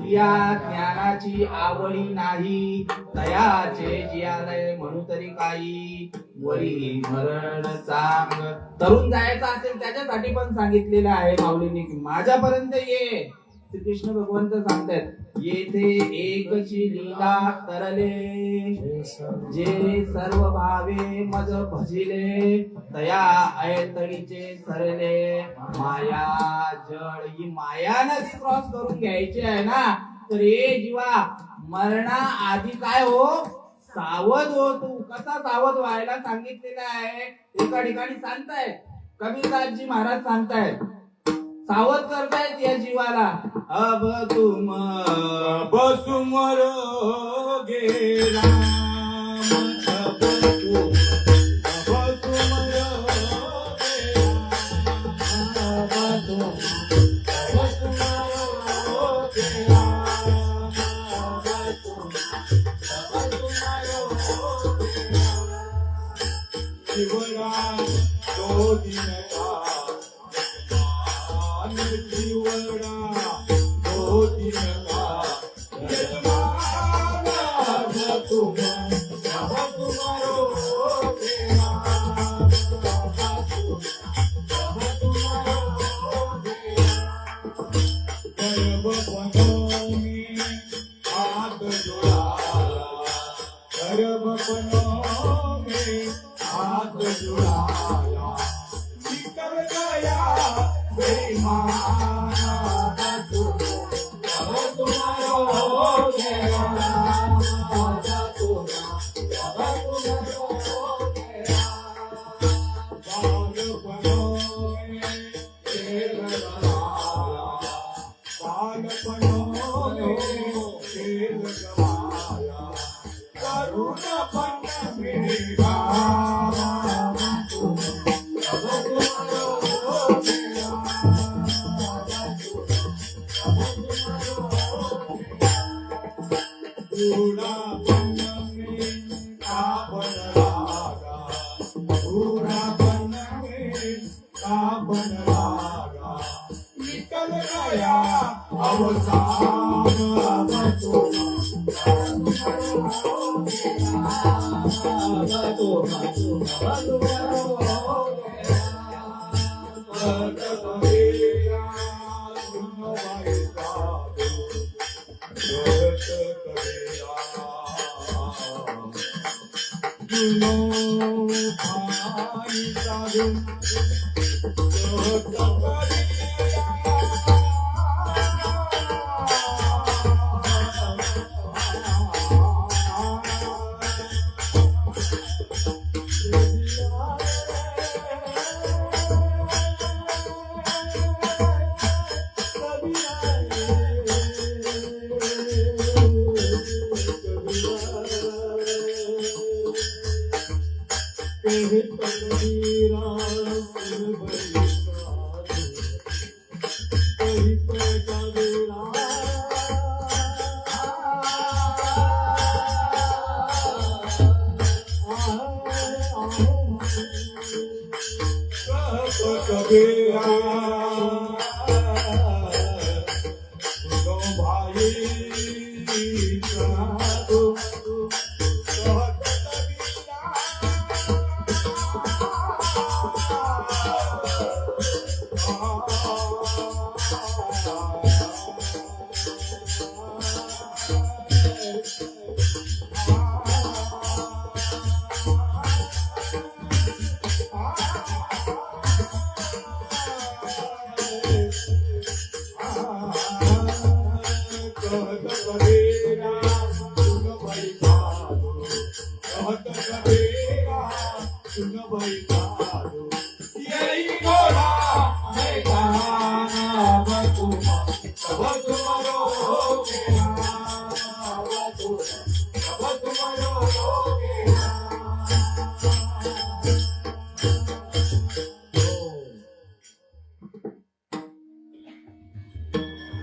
या ज्ञानाची आवडी नाही, तयाचे जियालय म्हणू तरी काही, वरी मरण चांग. तरुण जायचं असेल त्याच्यासाठी पण सांगितलेलं आहे माऊलींनी, की माझ्यापर्यंत ये. श्रीकृष्ण भगवंत सांगतात, येथे एकची लीला तरले, जे सर्व भावे मज भजिले, तया ऐतळीचे सरले. माया जळ, ही माया नदी क्रॉस करून घ्यायची आहे ना, तर हे जीवा मरणा आधी काय हो? सावध हो. तू कसा सावध व्हायला सांगितलेलं आहे एका ठिकाणी सांगतायत. कबीरदासजी महाराज सांगतायत, सावध करतायत या जीवाला. अब तुम बसुमरोगे राम, अब तुम बसुमरोगे राम, अब तुम बसुमरोगे राम, अब तुम बसुमरोगे राम. शिवराम दो दिन का जीवना दो दिन का यजमान, अब तुम बसुमरोगे राम, अब तुम बसुमरोगे राम. गर्भपनों में हाथ जुड़ाया, गर्भपनों में हाथ जुड़ाया, निकल गया बेईमान, अब तुम बसुमरोगे राम, अब तुम बसुमरोगे राम. बालपनों में का बनलागा विठ्ठल काया अवसान बतो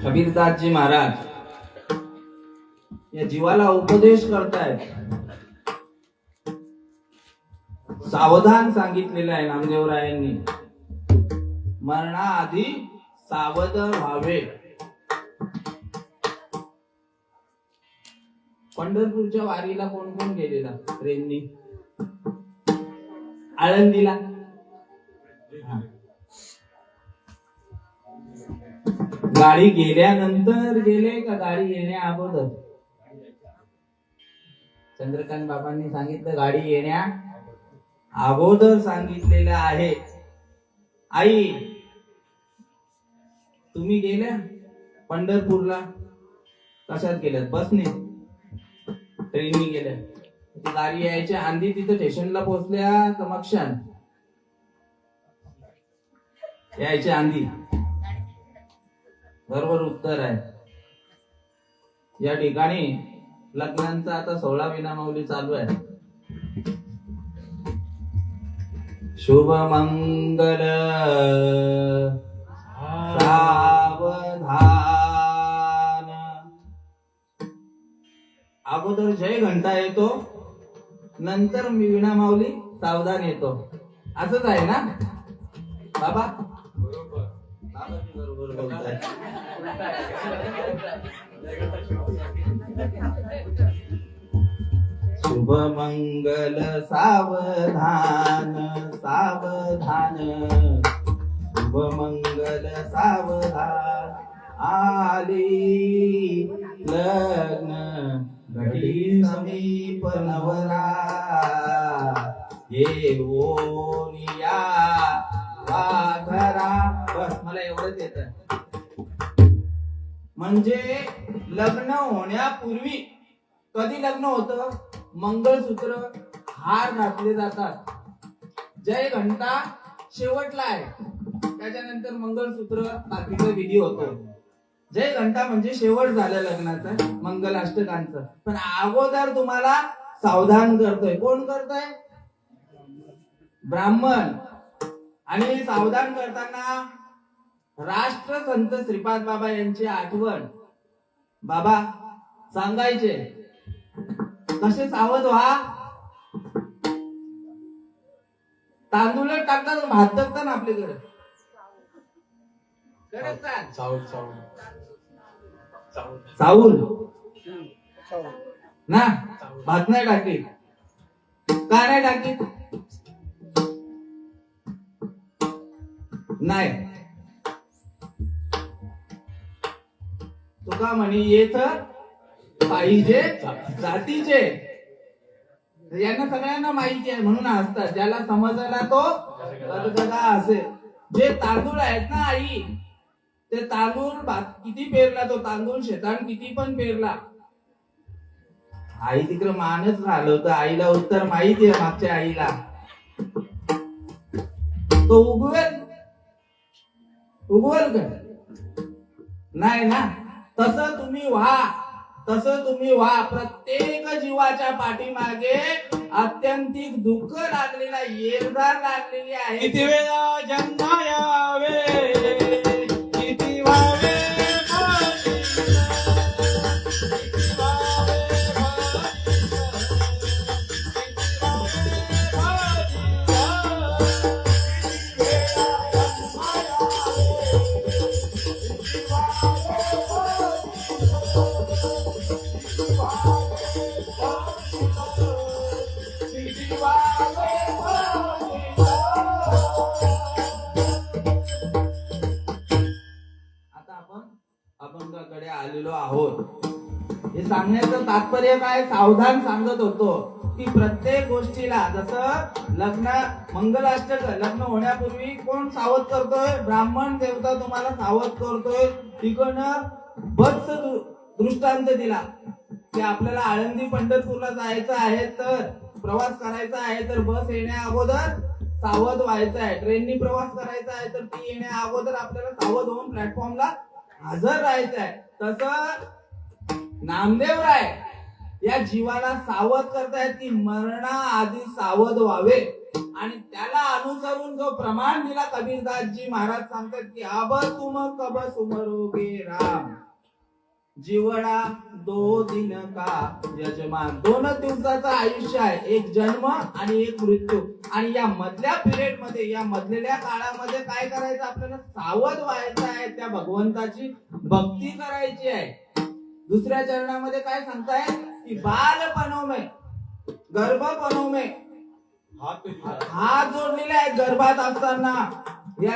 कबीरदासजी महाराज या जीवाला उपदेश करतायत. सावधान सांगितलेलं आहे नामदेवरायांनी. मरणाआधी सावध व्हावे. पंढरपूरच्या वारीला कोण कोण गेलेला ट्रेननी? आळंदीला गाडी गेल्यानंतर गेले का गाडी येण्या अगोदर? चंद्रकांत बाबांनी सांगितलं गाडी येण्या अगोदर सांगितलेलं आहे. आई तुम्ही गेल्या पंढरपूरला कशात गेल्यात? बसने? ट्रेननी गेल्या? ती गाडी यायच्या आधी तिथं स्टेशनला पोहोचल्या का मक्षान यायच्या आधी? बरोबर उत्तर आहे. या ठिकाणी लग्नांचा आता 16 विनामाऊली चालू आहे. शुभ मंगल सावधान. अगोदर जय घंटा येतो, नंतर मी विनामाऊली सावधान येतो. असंच आहे ना बाबा? बरोबर बोलताय. शुभ मंगल सावधान सावधान. शुभ मंगल सावधान. आली लग्न घडी समीप नवरा येऊन या वाघरा. बस मला एवढंच येतं. म्हणजे लग्न होण्यापूर्वी कधी लग्न होतं? मंगळसूत्र हार घातले जातात. जय घंटा शेवटला आहे, त्याच्यानंतर मंगळसूत्र बाकीचा विधी होतो. जय घंटा म्हणजे शेवट झालं लग्नाचा मंगल अष्टकांचं. पण अगोदर तुम्हाला सावधान करतोय. कोण करतोय? ब्राह्मण. आणि सावधान करताना राष्ट्रसंत श्रीपाद बाबा यांची आठवण बाबा सांगायचे. कसे सावध व्हा? तांदूळ टाकतात भात टाकतात ना आपल्याकडे करतात चावल चावल चावल ना भात नाही टाकी का नाही टाकी नाही तुका म्हणे येत पाहिजे जातीचे यांना सगळ्यांना माहिती आहे म्हणून हसतात ज्याला समजला तो गदगदा असेल जे तांदूळ आहेत ना आई ते तांदूळ किती पेरला तो तांदूळ शेतात किती पण पेरला आई तिकडे मानच राहिलं होतं आईला उत्तर माहिती आहे मागच्या आईला तो उगवेल का नाही ना तसं तुम्ही व्हा प्रत्येक जीवाच्या पाठीमागे आत्यंतिक दुःख लागलेला येरदार लागलेली आहे किती वेळा जन्मा यावे किती व्हावे माझी किती व्हावे अभंगाकडे आलेलो आहोत हे सांगण्याचं तात्पर्य काय सावधान सांगत होतो की प्रत्येक गोष्टीला जसं मंगलाष्टक लग्न होण्यापूर्वी कोण सावध करतोय ब्राह्मण देवता तुम्हाला सावध करतोय तिकडनं बस दृष्टांत दिला की आपल्याला आळंदी पंढरपूरला जायचं आहे तर प्रवास करायचा आहे तर बस येण्या अगोदर सावध व्हायचं आहे ट्रेननी प्रवास करायचा आहे तर ती येण्या अगोदर आपल्याला सावध होऊन प्लॅटफॉर्मला हजर राहायचं आहे तसं नामदेवराय या जीवाला सावध करतायत की मरणाआधी सावध व्हावे आणि त्याला अनुसरून जो प्रमाण दिला कबीरदासजी महाराज सांगतात की अब तुम कब सुमरोगे राम जीवडा 2 दिन का यजमान 2 दिवसाचं आयुष्य आहे एक जन्म आणि एक मृत्यू आणि या मधल्या पिरियड मध्ये या मधलेल्या काळामध्ये काय करायचं आपल्याला सावध व्हायचं आहे त्या भगवंताची भक्ती करायची आहे दुसऱ्या चरणामध्ये काय सांगताय की बालपणो में गर्भपणो में हात जोडलेले आहेत गर्भात असताना या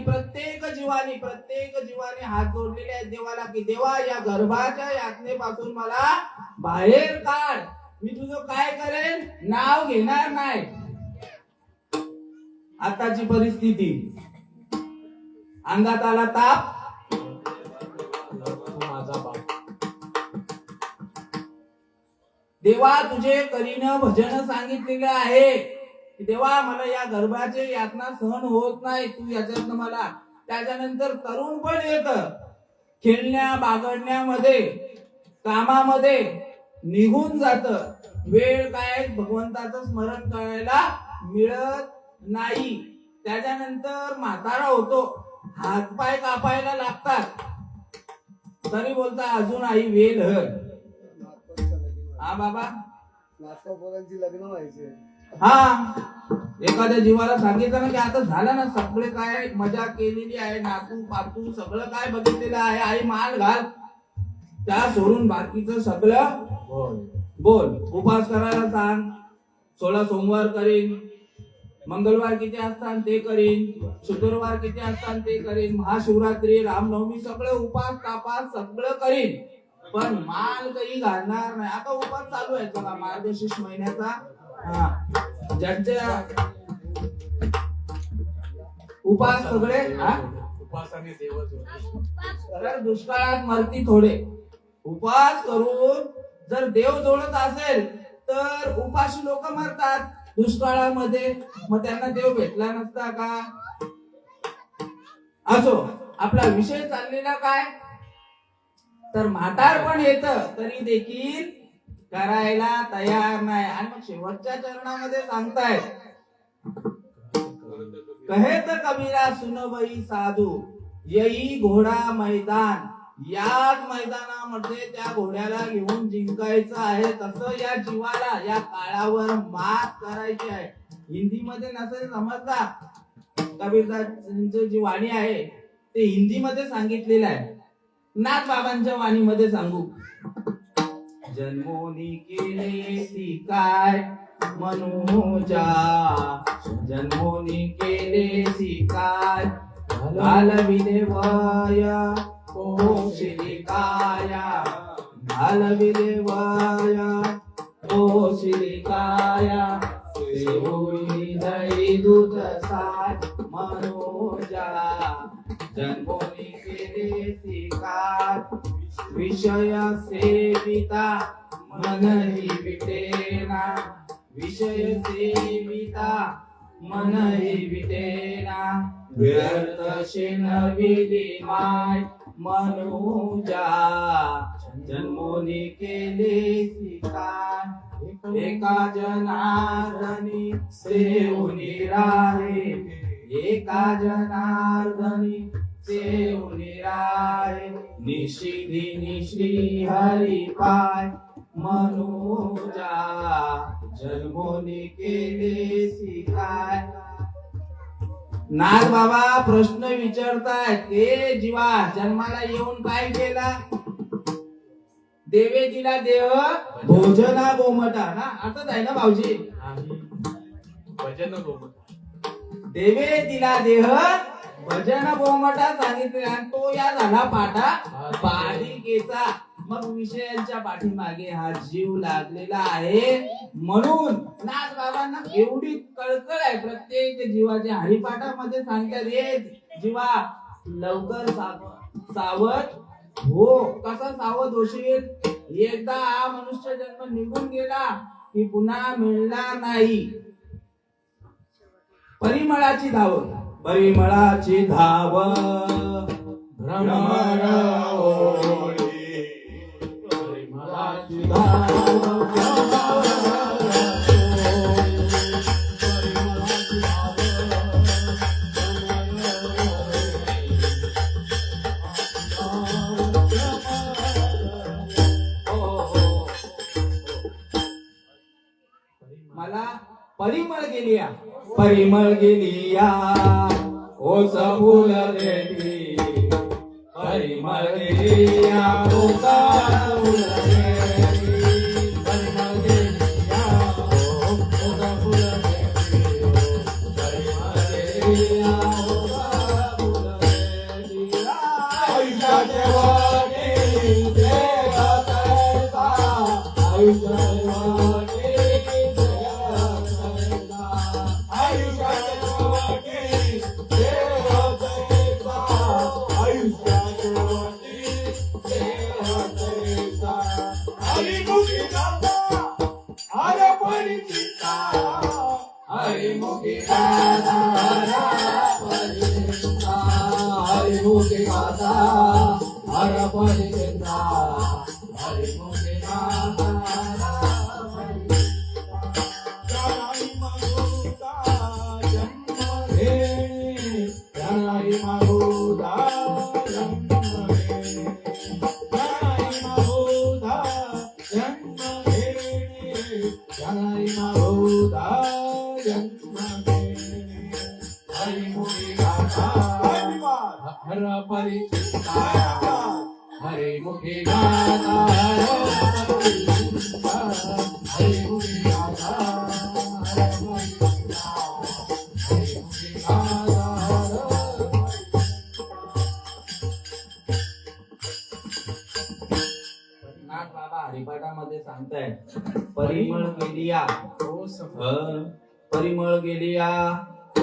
प्रत्येक जीवानी हात जोडलेले आहेत देवाला की देवा या गर्भाच्या यातनेपासून मला बाहेर काढ मी तुझं काय करेन नाव घेणार नाही आताची परिस्थिती अंगात आला ताप माझा बाप देवा तुझे करीन भजन सांगितलेले आहे देवा मला या गर्भाचे यातना सहन होत नाही तू याच्यातनं मला त्याच्यानंतर तरुण पण येत खेळण्या बागडण्यामध्ये कामामध्ये निघून जात वेळ काय भगवंताचं स्मरण करायला मिळत नाही त्याच्यानंतर म्हातारा होतो हातपाय कापायला लागतात तरी बोलता अजून आई वेल हा बाबा लग्न व्हायचे हा एखाद्या जीवाला सांगितलं ना की आता झालं ना सगळे काय मजा केलेली आहे नातू पातू सगळं काय बघितलेलं आहे आई माल घाल त्या सोडून बाकीचं सगळं बोल उपास करायला सांग 16 सोमवार करीन मंगळवार किती असतात ते करीन शुक्रवार किती असतात ते करीन महाशिवरात्री रामनवमी सगळं उपास तापास सगळं करीन पण माल काही घालणार नाही आता उपास चालू आहे बघा मार्गशीर्ष महिन्याचा ज्यांच्या उपास सगळे उपासाने देवच तर दुष्काळात मरती थोडे उपास करून जर देव जोडत असेल तर उपाशी लोक मरतात दुष्काळामध्ये मग त्यांना देव भेटला नसता का असो आपला विषय चाललेला काय तर म्हातारपण येत तरी देखील करायला तयार नाही आणि मग शेवटच्या चरणामध्ये सांगतायत कहे तर कबीरा सुनबई साधू यही घोडा मैदान याच मैदानामध्ये त्या घोड्याला घेऊन जिंकायचं आहे तसं या जीवाला या काळावर मात करायची आहे हिंदीमध्ये नसेल समजला, कबीरदासांची जी वाणी आहे ते हिंदीमध्ये सांगितलेलं आहे. नाथ बाबांच्या वाणीमध्ये सांगू. जन्मोनी केले काय मनुजा, जन्मोनी केले काय घालविले वय पोशिली काया, घालविले वय पोशिली काया, सेवुनी दही दूध साय मनुजा, जन्मोनी केले काय विषय सेविता मनहि विटेना, विषय सेविता मनहि विटेना, व्यर्थ शिनविली माय मनुजा, जन्मोनी केले काय एका जनार्दनी सेवुनी राहे, एका जनार्दनी सेवुनी राहे, निशिधी निश्री हरी पाय मनुजा, जन्मोनी केले काय. नाथ बाबा प्रश्न विचारतायत, हे जीवा जन्माला येऊन काय केला? देवे दिला देह भोजना गोमटा ना, असंच आहे ना भाऊजी? भजन गोमट. देवे दिला देह भजन गोमटा सांगितले आणि तो या झाला पाटा बालिकेचा. मग विषयांच्या पाठीमागे हा जीव लागलेला आहे. म्हणून नाथ बाबांना एवढी कळकळ आहे प्रत्येक जीवाच्या हरिपाठामध्ये सांगतात, हे जीवा लवकर सावध हो. कसा सावध होशील? एकदा हा मनुष्य जन्म निघून गेला की पुन्हा मिळणार नाही. परिमळाची धाव, परिमळाची धाव भ्रमर ओढे, परिमळाची धाव मला परिमळ गेलिया, परिमळ गेलिया ओस फुल देती, परिमळ गेलिया ओस फुल देती, परिमळ गेलिया ओस फुल देती, परिमळ गेलिया ओस फुल देती. आयुष्याचे वाटे देवा तैसा, आयुष्याचे वाटे हरे मुखे गाता हरे मुखे गाता नाथ बाबा हरिपाठामध्ये सांगतायत, परिमळ गेलिया परिमळ गेलिया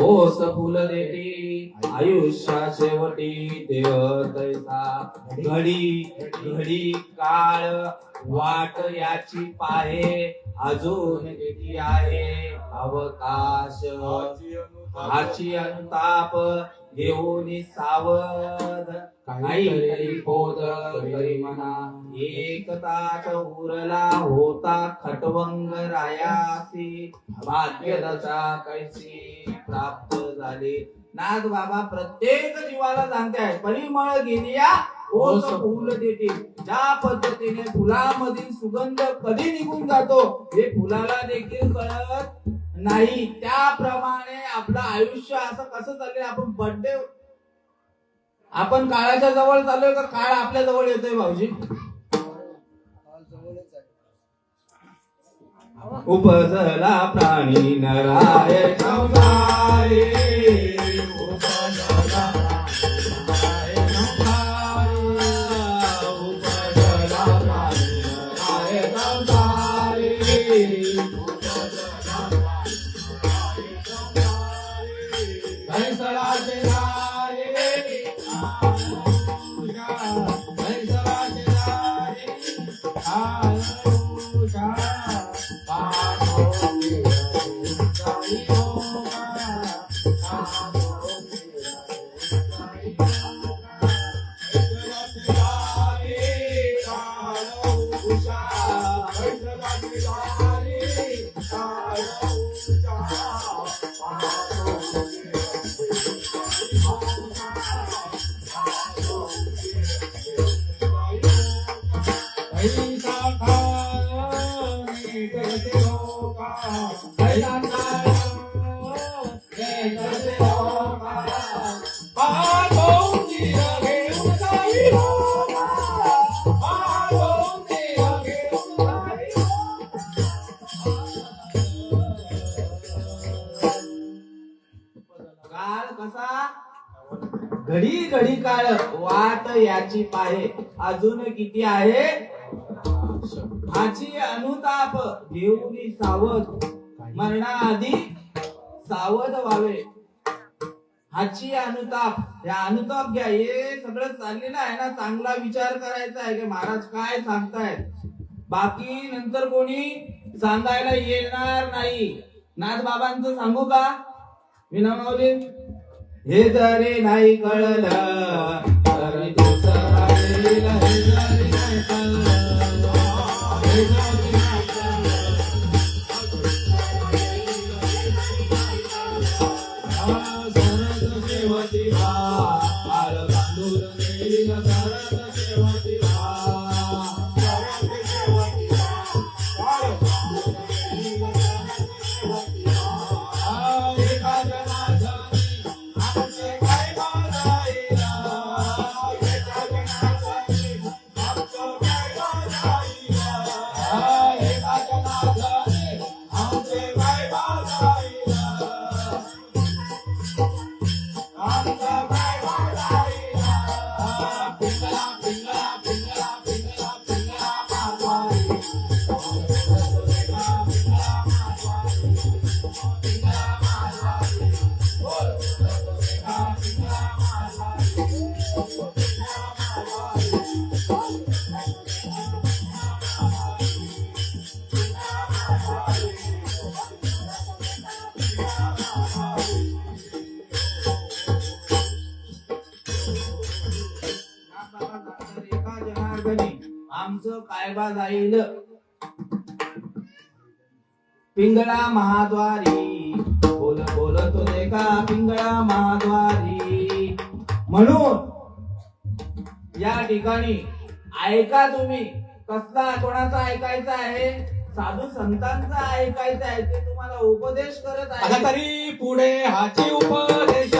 ओस फुल देती, आयुष्या शेवटी देह तैसा, घडी घडी काळ वाट याची पाहे, अजून किती आहे अवकाश, आची अनुताप घेऊन सावध, काहीतरी पोद करी म्हणा, एक तास उरला होता खटवंग रायासी, भाग्यदशा कैसी प्राप्त झाली. नाथ बाबा प्रत्येक जीवाला सांगताय, परिमळ गेलिया ओस फुल देते. ज्या पद्धतीने फुलामधील सुगंध कधी निघून जातो हे फुलाला देखील कळत नाही त्याप्रमाणे आपलं आयुष्य असं कसं चाललंय. आपण बर्थडे आपण काळाच्या जवळ चाललोय का काळ आपल्या जवळ येतोय भाऊजी. काल जवळच आहे. उपजला प्राणी नराय संसारी उपजला प्राणी नराय उपजला प्राणी नराय संसारी कैसराचे नारे कैसराचे नारे काळ कसा घडी घडी काळ वाट याची पाहे अजून किती आहे हाची अनुताप घेऊनी सावध मरणाआधी सावध व्हावे. हाची अनुताप या अनुताप घ्या. हे सगळं चाललेलं आहे ना चांगला विचार करायचा आहे की महाराज काय सांगतायत. बाकी नंतर कोणी सांगायला येणार नाही. नाथ बाबांचं सांगू का विनवली. हे जरी नाही कळलं तरी दुसरा येईल. हे जरी नाही कळलं हे जरी नाही कळलं सरस शेवटी आळ बांधून देईल. सरस शेवटी आमचं कायबा जाईल पिंगळा महाद्वारी. बोल बोल तो देखा पिंगळा महाद्वारी. म्हणून या ठिकाणी ऐका तुम्ही. कसला कोणाचा ऐकायचा आहे साधू संतांचा ऐकायचा आहे. ते तुम्हाला उपदेश करत आता आहे. तरी पुढे हाची उपदेश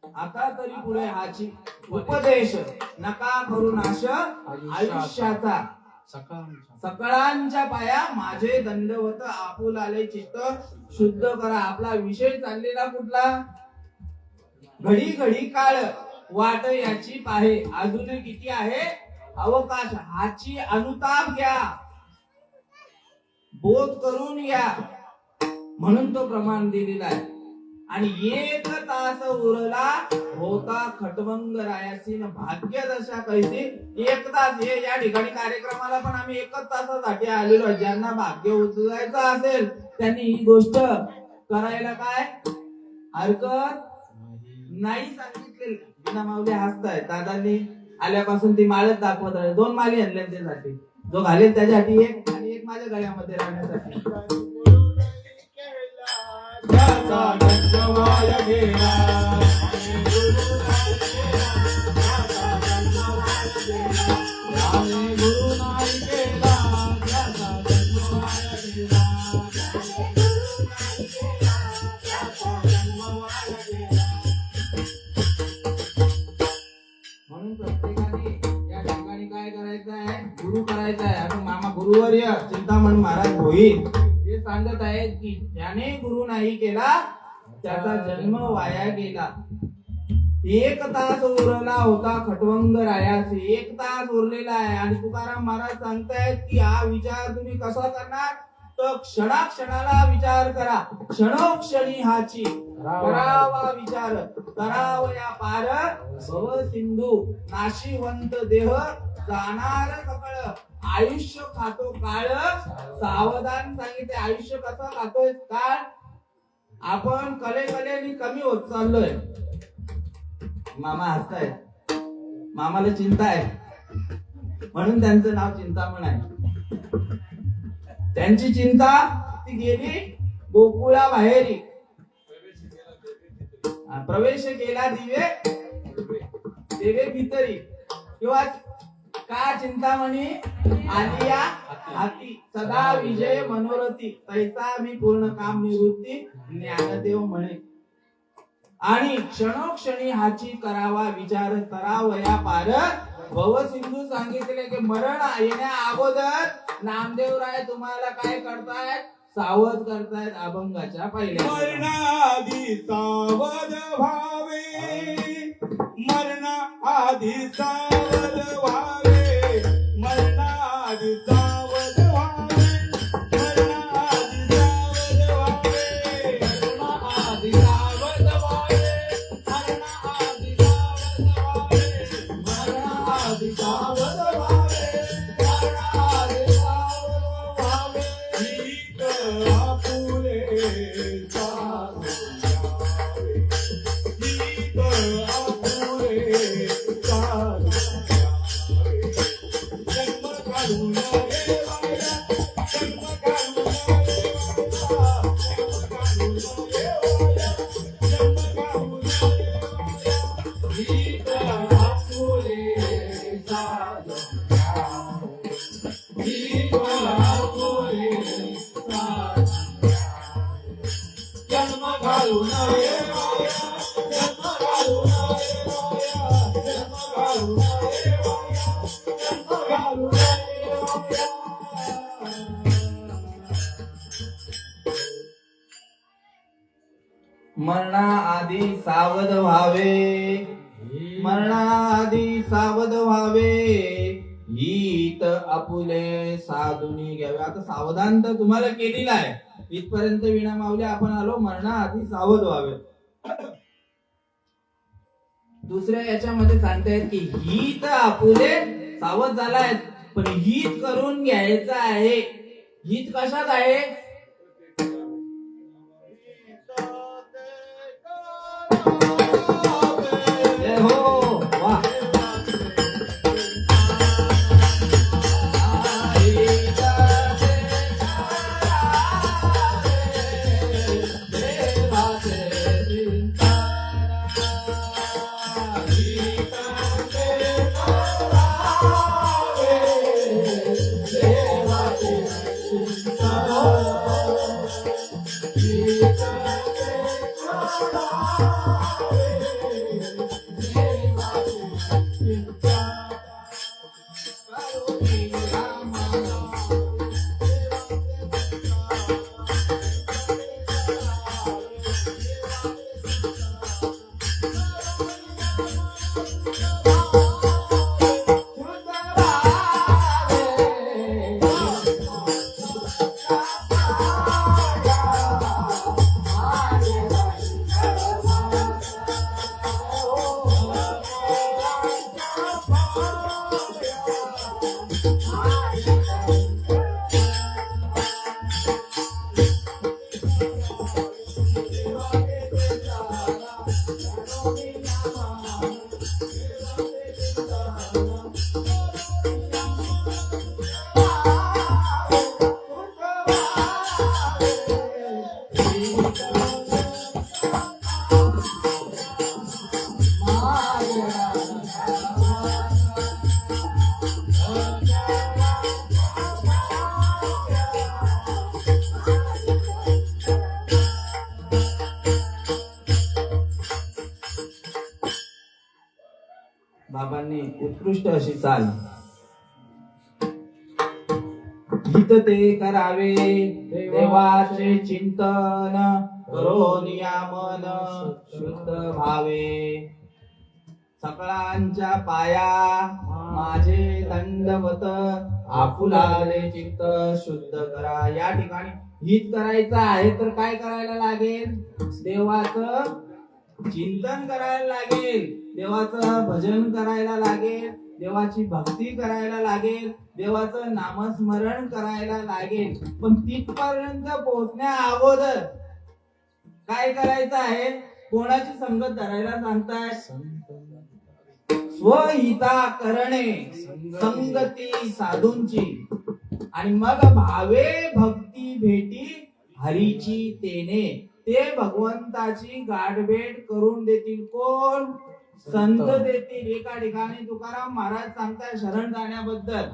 आता तरी पुढे हाची उपदेश नका करू नाश आयुष्याचा. सकळांच्या पाया माझे दंडवत आपुलाले चित्त शुद्ध करा. आपला विषय चाललेला कुठला घडी घडी काळ वाट याची पाहे अजून किती आहे अवकाश. हाची अनुताप घ्या बोध करून या म्हणून तो प्रमाण दिलेला आहे. आणि एक तास उरला होता खटवंग रायासी न भाग्य दशा कैसी. एक तास हे या ठिकाणी कार्यक्रमाला पण आम्ही एकच तासासाठी आलेलो आहे. ज्यांना भाग्य उचलायचं असेल त्यांनी ही गोष्ट करायला काय हरकत नाही सांगितलेली. बिना माऊली हसताय. दादांनी आल्यापासून ती माळच दाखवत आहे. 2 माली आणल्या त्यासाठी, जो घालेल त्याच्यासाठी एक आणि एक माझ्या गळ्यामध्ये राहण्यासाठी. त्याचा जन्म वाया गेला. ज्याने गुरु नाही केला त्याचा जन्म वाया गेला. म्हणून प्रत्येकाने या ठिकाणी काय करायचं आहे, गुरु करायचा आहे. आणि मामा गुरुवर्य चिंतामण महाराज होईल हे सांगत आहेत की ज्याने गुरु नाही केला त्याचा जन्म वाया गेला. एक तास उरला होता खटवंग रायास. एक तास उरलेला आहे आणि तुकाराम महाराज सांगतायत की हा विचार तुम्ही कसा करणार, तर क्षणाक्षणाला विचार करा. क्षणोक्षणी हाची करावा विचार. करावया पार भव सिंधू नाशिवंत देह जाणार सकळ. आयुष्य खातो काळ सावधान सांगितले. आयुष्य कसं खातोय काळ. आपण कलेने कमी होत चाललोय. मामा हसतायत. मामाला चिंता आहे म्हणून त्यांचं नाव चिंतामण आहे. त्यांची चिंता ती गेली गोकुळा बाहेरी. प्रवेश केला दिवे भितरी. किंवा का चिंतामणी आलिया हाती सदा विजय मनोरथी. तैसा मी पूर्ण काम निवृत्ती ज्ञानदेव म्हणे. आणि क्षणोक्षणी हाची करावा विचार. करावया पार भव सिंधू सांगितले की मरण येण्या अगोदर नामदेवराय तुम्हाला काय करतायत, सावध करतायत अभंगाच्या पहिल्या. मरणाआधी सावध व्हावे. मरणाआधी सावध व्हावे. मरणाआधी सावध व्हावे. मरणाआधी सावध व्हावे. मरणाआधी सावध व्हावे. मरणाआधी सावध व्हावे. मरणाआधी सावध व्हावे. मरणाआधी सावध व्हावे. हीत आपुले साधू यावे. हीत आपुले साधू यावे. जन्म काढून ये वाया. जन्म काढून ये वाया. जन्म काढून ये वाया. जन्म काढून ये वाया. हीत आपुले साधू यावे. हीत आपुले साधू यावे. जन्म घालून ये वाया. जन्म घालून ये वाया. जन्म घालून ये वाया. जन्म घालून ये वाया. मरणाआधी सावध व्हावे. मरणाआधी सावध व्हावे. हित आपुले साधुनी घ्यावे. आता सावधान तर तुम्हाला केलेलं आहे. इथपर्यंत विना माऊली आपण आलो. मरणाआधी सावध व्हावे. दुसऱ्या याच्यामध्ये सांगतायत की हित आपुले सावध झालाय पण हित करून घ्यायचं आहे. हित कशात आहे, हो वा. उत्कृष्ट अशी चाल. हित ते करावे देवाचे चिंतन, करो नियामन शुद्ध भावे. सकळांच्या पाया माझे दंडवत, आपुलाले चित्त शुद्ध करा. या ठिकाणी हित करायचं आहे तर काय करायला लागेल? देवाचं चिंतन करायला लागेल, देवाचं भजन करायला लागेल, देवाची भक्ती करायला लागेल, देवाचं नामस्मरण करायला लागेल. पण तिथपर्यंत पोहोचण्या अगोदर काय करायचं आहे? कोणाची संगत धरायला सांगताय? स्वहिता करणे, संगती साधूंची. आणि मग भावे भक्ती भेटी हरीची तेने. ते भगवंताची गाठभेट करून देतील. कोण? संत देतील. एका ठिकाणी तुकाराम महाराज सांगताय शरण जाण्याबद्दल,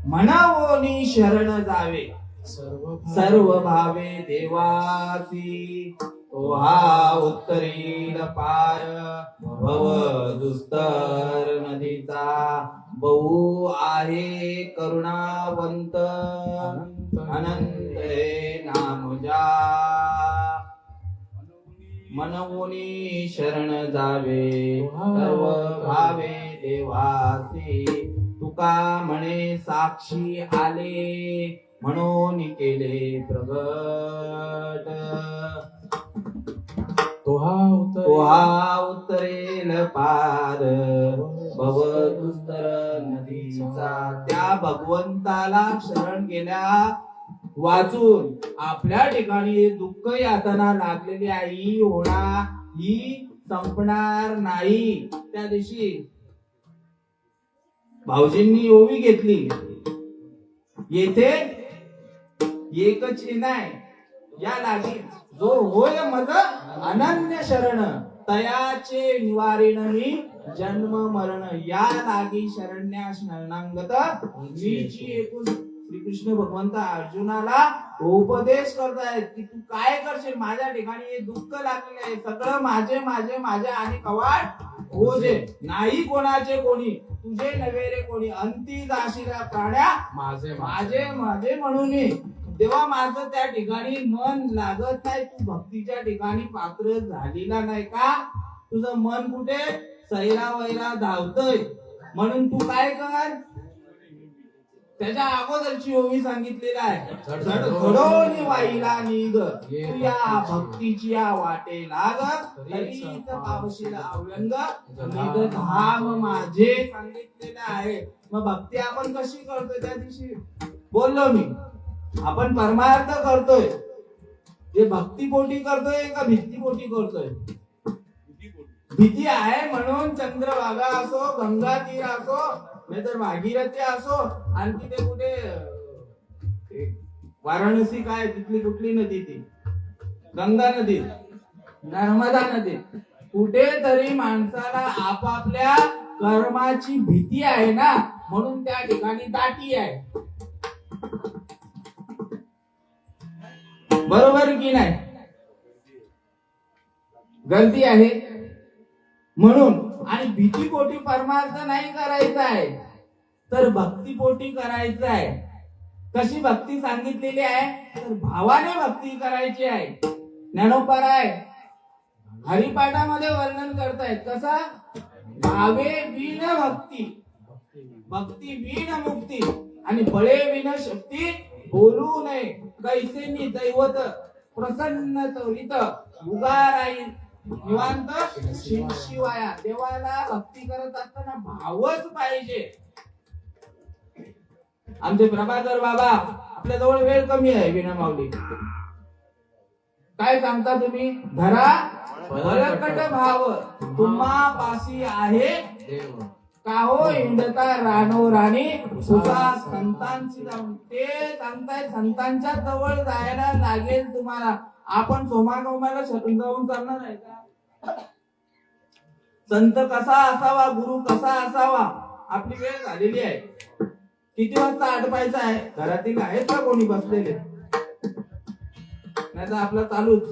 मनावोनी शरण जावे सर्व भावे देवासी. तो हा उत्तरील पार भव दुस्तर नदीचा. बहु आहे करुणावंत अनंत हे नाम जा. मनवोनी शरण जावे सर्व भावे देवासी. तुका म्हणे साक्षी आले, म्हणून केले प्रगट. तो हा उत्तरेल पार भव दुस्तर नदीचा. त्या भगवंताला शरण गेल्या वाचून आपल्या ठिकाणी दुःख यातना लागलेली आहे, ही होणार, ही संपणार नाही. त्या दिवशी भाऊजींनी ओवी घेतली. येथे एकच नाही, या लागी जो होय मज अनन्य शरण, तयाचे निवारिण मी जन्म मरण. या लागी शरण्या शरणांगत मीची. एकूण श्रीकृष्ण भगवंत अर्जुनाला उपदेश करतायत की तू काय करशील? माझ्या ठिकाणी हे दुःख लागलेले आहे, सगळं माझे माझे माझे आणि कवाट ओझे. नाही कोणाचे कोणी, तुझे नव्हे रे कोणी. अंती जाशीला प्राण्या माझे माझे माझे म्हणून. तेव्हा माझं त्या ठिकाणी मन लागत नाही. तू भक्तीच्या ठिकाणी पात्र झालेला नाही का? तुझं मन कुठे सैरा वैरा धावतय. म्हणून तू काय कर? त्याच्या अगोदरची ओवी सांगितलेली आहे, घडोनी वाईला निघ तू या भक्तीची या वाटे लाग. तरीच पावशील अव्यंग निघ धाम माझे सांगितलेलं आहे. मग भक्ती आपण कशी करतोय? त्या दिवशी बोललो मी, आपण परमार्थ करतोय, हे भक्तीपोटी करतोय का भीतीपोटी करतोय? भीती आहे म्हणून चंद्रभागा असो, गंगा तीर असो, नाहीतर भागीरथी असो, आणखी ते कुठे वाराणसी काय तिथली कुठली नदी, ती गंगा नदी, नर्मदा नदी, कुठेतरी माणसाला आपापल्या कर्माची भीती आहे ना, म्हणून त्या ठिकाणी दाटी आहे. बरोबर की नाही? गलती आहे म्हणून. आणि भीतीपोटी परमार्थ नाही करायचा आहे, तर भक्तीपोटी करायचं आहे. कशी भक्ती सांगितलेली आहे? तर भावाने भक्ती करायची आहे. ज्ञानोबा आहे हरिपाठामध्ये वर्णन करतायत कसा? भावे विन भक्ती, भक्ती विन मुक्ती, आणि बळे विन शक्ती बोलू नये. कैसेनी दैवत प्रसन्न त्वरित उगाराई निवांत शिवाया. देवाला भक्ती करत असताना भावच पाहिजे. आमचे प्रभाकर बाबा, आपल्या जवळ वेळ कमी आहे, विना माऊली काय सांगता तुम्ही? धरा बलकट भाव तुम्हा पासी आहे देव, काहो हिंडता रानो राणी तुझा संतांची जाऊन. ते सांगताय संतांच्या जवळ जायला लागेल तुम्हाला. आपण सोमागोमाला शरण जाऊन चालणार आहे का? संत कसा असावा, गुरु कसा असावा? आपली वेळ झालेली आहे. किती वाजता आटपायचं आहे? घरातील आहेत का कोणी बसलेले? नाही तर आपलं चालूच.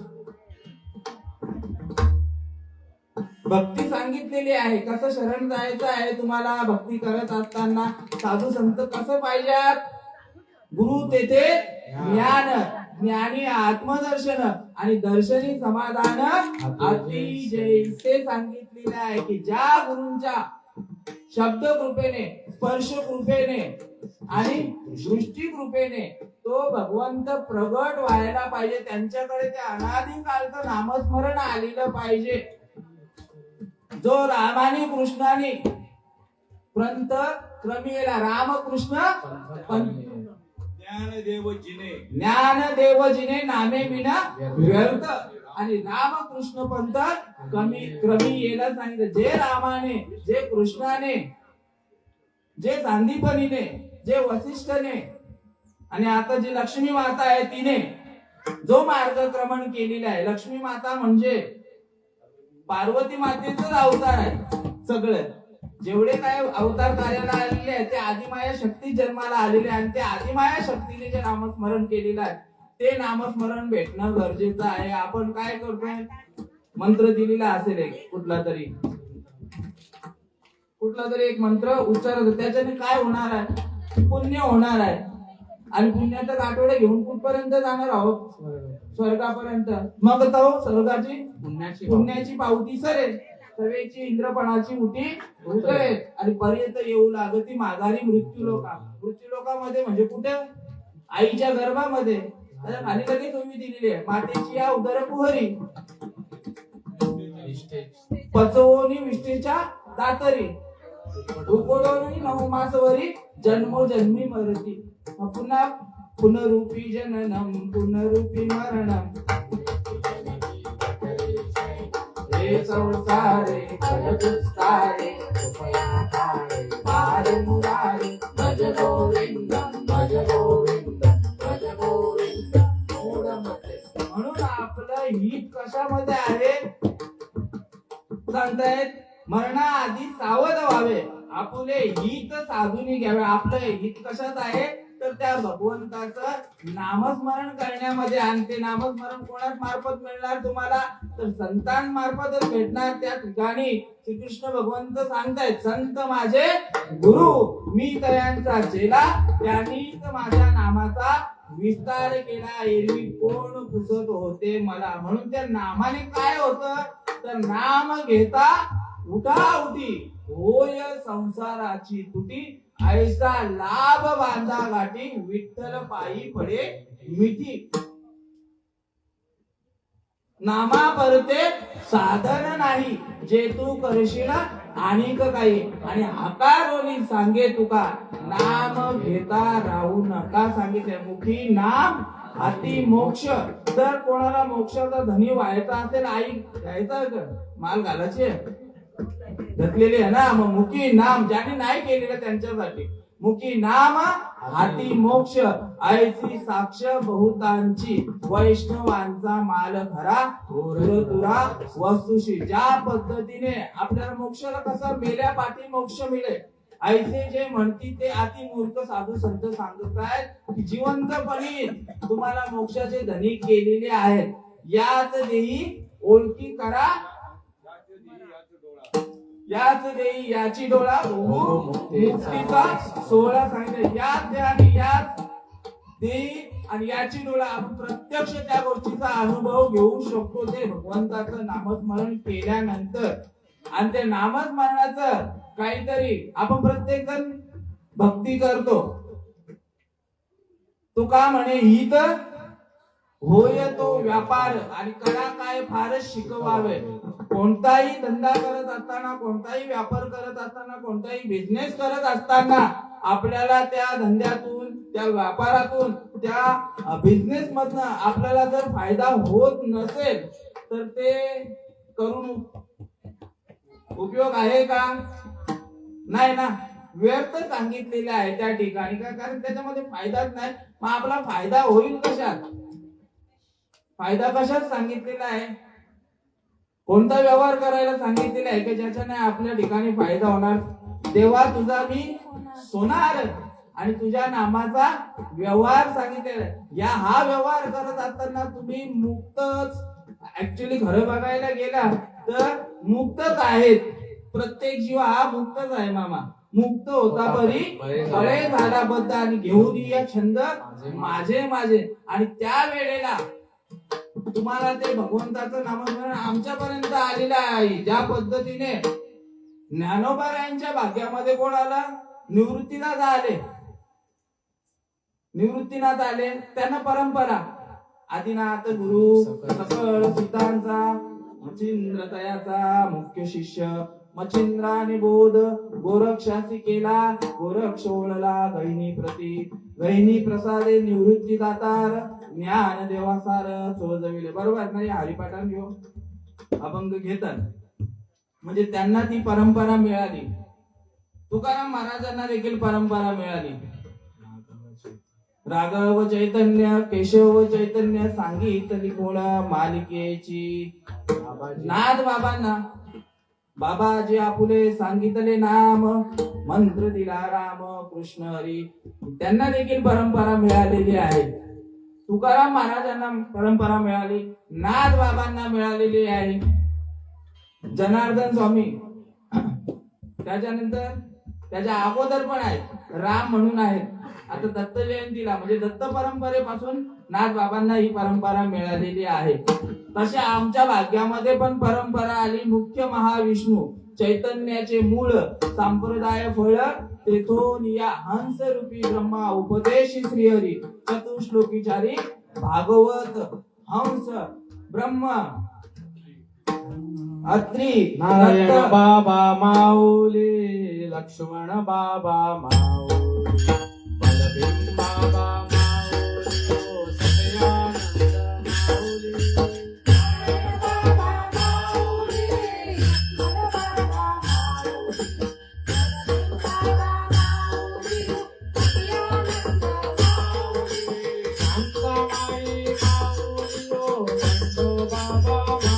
भक्ती सांगितलेली आहे, कसं शरण जायचं आहे तुम्हाला भक्ती करत असताना. साधू संत कसं पाहिजेत? गुरु तेथे ज्ञान, ज्ञानी आत्मदर्शन आणि दर्शनी समाधान अति जैसे सांगितलेले आहे की ज्या गुरूंच्या शब्द कृपेने, स्पर्श कृपेने आणि दृष्टी कृपेने तो भगवंत प्रगट व्हायला पाहिजे, त्यांच्याकडे ते अनादि कालचं नामस्मरण आलेलं पाहिजे. जो रामाने कृष्णाने पंत क्रमीला रामकृष्ण ज्ञानदेवजीने नामे विना व्यर्थ आणि रामकृष्ण पंत क्रमी येला सांगितलं. जे रामाने, जे कृष्णाने, जे सांदीपनीने, जे वसिष्ठने आणि आता जी लक्ष्मी माता आहे तिने जो मार्गक्रमण केलेला आहे. लक्ष्मी माता म्हणजे पार्वती मातेचाच अवतार आहे. सगळं जेवढे काय अवतार कार्याला आलेले आहेत ते आदिमाया शक्ती जन्माला आलेले आहे आणि ते आदिमाया शक्तीने जे नामस्मरण केलेलं आहे ते नामस्मरण भेटणं गरजेचं आहे. आपण काय करतोय? मंत्र दिलेला असेल एक कुठला तरी एक मंत्र उच्चारत, त्याच्याने काय होणार आहे? पुण्य होणार आहे. आणि पुण्याचा गाठोडे घेऊन कुठपर्यंत जाणार आहोत? स्वर्गापर्यंत. मग तो स्वर्गाची पुण्याची पावती सरेल, सवेची इंद्रपणाची उटी उतरेल आणि पर्यंत येऊ लागती माघारी मृत्यूलोका. मृत्यूलोकामध्ये म्हणजे कुठे? आईच्या गर्भामध्ये. खाली लगेच तुम्ही दिलेली आहे, मातेची या उदर कुहरी पचवोनी विष्ठेच्या दातरी उकोडोनी नवमासवरी जन्मोजन्मी मरती. पुन्हा पुनरूपी जननम पुनरूपी मरणम हे संसारे कलदुस्तारे मारे मुरारे भज गोविंदम भज गोविंदम भज गोविंदम मूढमते. म्हणून आपलं हित कशामध्ये आहे? सांगतायत मरणाआधी सावध व्हावे, आपले हित साधून घ्यावे. आपलं हित कशात आहे? तर त्या भगवंताचं नामस्मरण करण्यामध्ये. आणि ते नामस्मरण कोणाच मार्फत मिळणार तुम्हाला? तर संतान मार्फतच भेटणार. त्या ठिकाणी श्रीकृष्ण भगवंत सांगतायत, संत माझे गुरु, मी तयांचा चेला, त्यांनीच माझ्या नामाचा विस्तार केला, एरवी कोण पुसत होते मला. म्हणून त्या नामाने काय होतं? तर नाम घेता उठा उठी होय संसाराची तुटी, ऐसा लाभ बांधा गाठी विठ्ठल पायी पडे मिठी. नामा परते साधन नाही, जे तू करशील अनेक काही. आणि हाकारोनी सांगे तुका, नाम घेता राहू नका सांगितले. मुखी नाम हाती मोक्ष. जर कोणाला मोक्षाचा धनी व्हायचा असेल, आई घ्यायचा माल घालायचे घातलेली आहे ना. मग मुखी नाम ज्याने नाही केलेलं त्यांच्यासाठी मुखी नाम हाती मोक्ष, ऐसी साक्ष बहुतांची वैष्णवांचा माल खरा तुरा वस्तुशी. ज्या पद्धतीने आपल्याला मोक्षाला कसा मेल्या पाठी मोक्ष मिळेल, ऐसे जे म्हणती ते अति मूर्ख साधू संत सांगत आहेत की जिवंतपणी तुम्हाला मोक्षाचे धनी केलेले आहेत. याच देही ओळखी करा, याच देही याची डोळा मुक्तीचा सोहळा सांगितलं. याच देहाने याच देही आणि याची डोळा आपण प्रत्यक्ष त्या गोष्टीचा अनुभव घेऊ शकतो ते भगवंताचं नामस्मरण केल्यानंतर. आणि ते नामस्मरणाचं काहीतरी आपण प्रत्येक जण भक्ती करतो. तुका म्हणे हित होय तो व्यापार आणि करा काय फारच शिकवावे. कोणताही धंदा करत असताना, कोणताही व्यापार करत असताना, कोणताही बिझनेस करत असताना आपल्याला त्या धंद्यातून, त्या व्यापारातून, त्या बिझनेस मधनं आपल्याला जर फायदा होत नसेल तर ते करून उपयोग आहे का? नाही ना. व्यर्थ सांगितलेले आहे त्या ठिकाणी का? कारण त्याच्यामध्ये फायदाच नाही. मग आपला फायदा होईल कशात? फायदा कशात सांगितलेला आहे? कोणता व्यवहार करायला सांगितलेला आहे की ज्याच्याने आपल्या ठिकाणी फायदा होणार? देवा तुझा मी सोनार आणि तुझ्या नामाचा व्यवहार सांगितलेला आहे. हा व्यवहार करत असताना तुम्ही मुक्तच, ऍक्च्युली खरं बघायला गेला तर मुक्तच आहेत. प्रत्येक जीव हा मुक्तच आहे मामा. मुक्त होता बरी बळे झाला बद्ध आणि घेऊन या छंद माझे माझे. आणि त्या वेळेला तुम्हाला ते भगवंताचं नामस्मरण आमच्यापर्यंत आलेलं आहे. ज्या पद्धतीने ज्ञानोबा भाग्यामध्ये कोण आला? निवृत्तीनाथ आले. निवृत्तीनाथ आले, त्यांना परंपरा आदिनाथ गुरु सकळ सिद्धांचा मच्छिंद्र तयाचा मुख्य शिष्य मच्छिंद्राने बोध गोरक्षासी केला गोरक्ष ओळला गहिनी प्रसादे निवृत्ती दातार ज्ञान देवासार चोजविले. बरोबर नाही? हरिपाठान घेऊ अभंग घेतात म्हणजे त्यांना ती परंपरा मिळाली. तुकाराम महाराजांना देखील परंपरा मिळाली. राघव चैतन्य केशव चैतन्य सांगितली कोण मालिकेची. नाथ बाबांना बाबाजी आपुले सांगितले नाम मंत्र दिला राम कृष्ण हरी. त्यांना देखील परंपरा मिळालेली आहे. तुकाराम महाराजांना परंपरा मिळाली, नाथ बाबांना मिळालेली आहे. जनार्दन स्वामी त्याच्यानंतर त्याच्या अगोदर पण आहेत, राम म्हणून आहेत. आता दत्त जयंतीला म्हणजे दत्त परंपरेपासून नाथ बाबांना ही परंपरा मिळालेली आहे. तसे आमच्या भाग्यामध्ये पण परंपरा आली. मुख्य महाविष्णू चैतन्याचे मूळ संप्रदाय फळ तेथून या हंस रूपी ब्रह्मा उपदेश श्रीहरी चतुश्लोकीचारी भागवत हंस ब्रह्म अत्री नारायण बाबा माऊली लक्ष्मण बाबा माऊली बलभीम बाबा माऊली ओ सत्यानंद माऊली. शांताबाई माऊली ओ नंदो बाबा माऊली.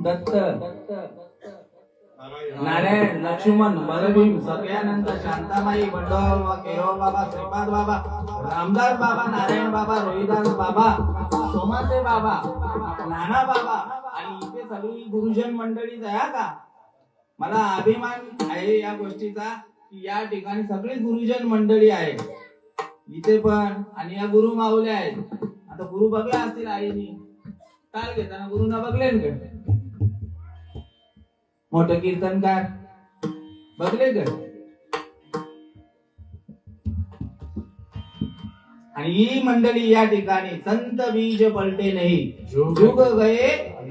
दत्त नारायण लक्ष्मण बलभीम सगळ्यानंद शांताबाई बंडोबा केरोळ बाबा श्रीपाद बाबा रामदास बाबा नारायण बाबा रोहिदास बाबा सोमाचे बाबा नाना बाबा आणि इथे सगळी गुरुजन मंडळीच आहे का. मला अभिमान आहे या गोष्टीचा की या ठिकाणी सगळी गुरुजन मंडळी आहे इथे पण. आणि या गुरु माऊल्या आहेत. आता गुरु बघला असतील आईनी काल घेताना गुरुना बघले ना मोठं कीर्तनकार बघले का. आणि ही मंडळी या ठिकाणी संत बीज पलटे नाही जुग गए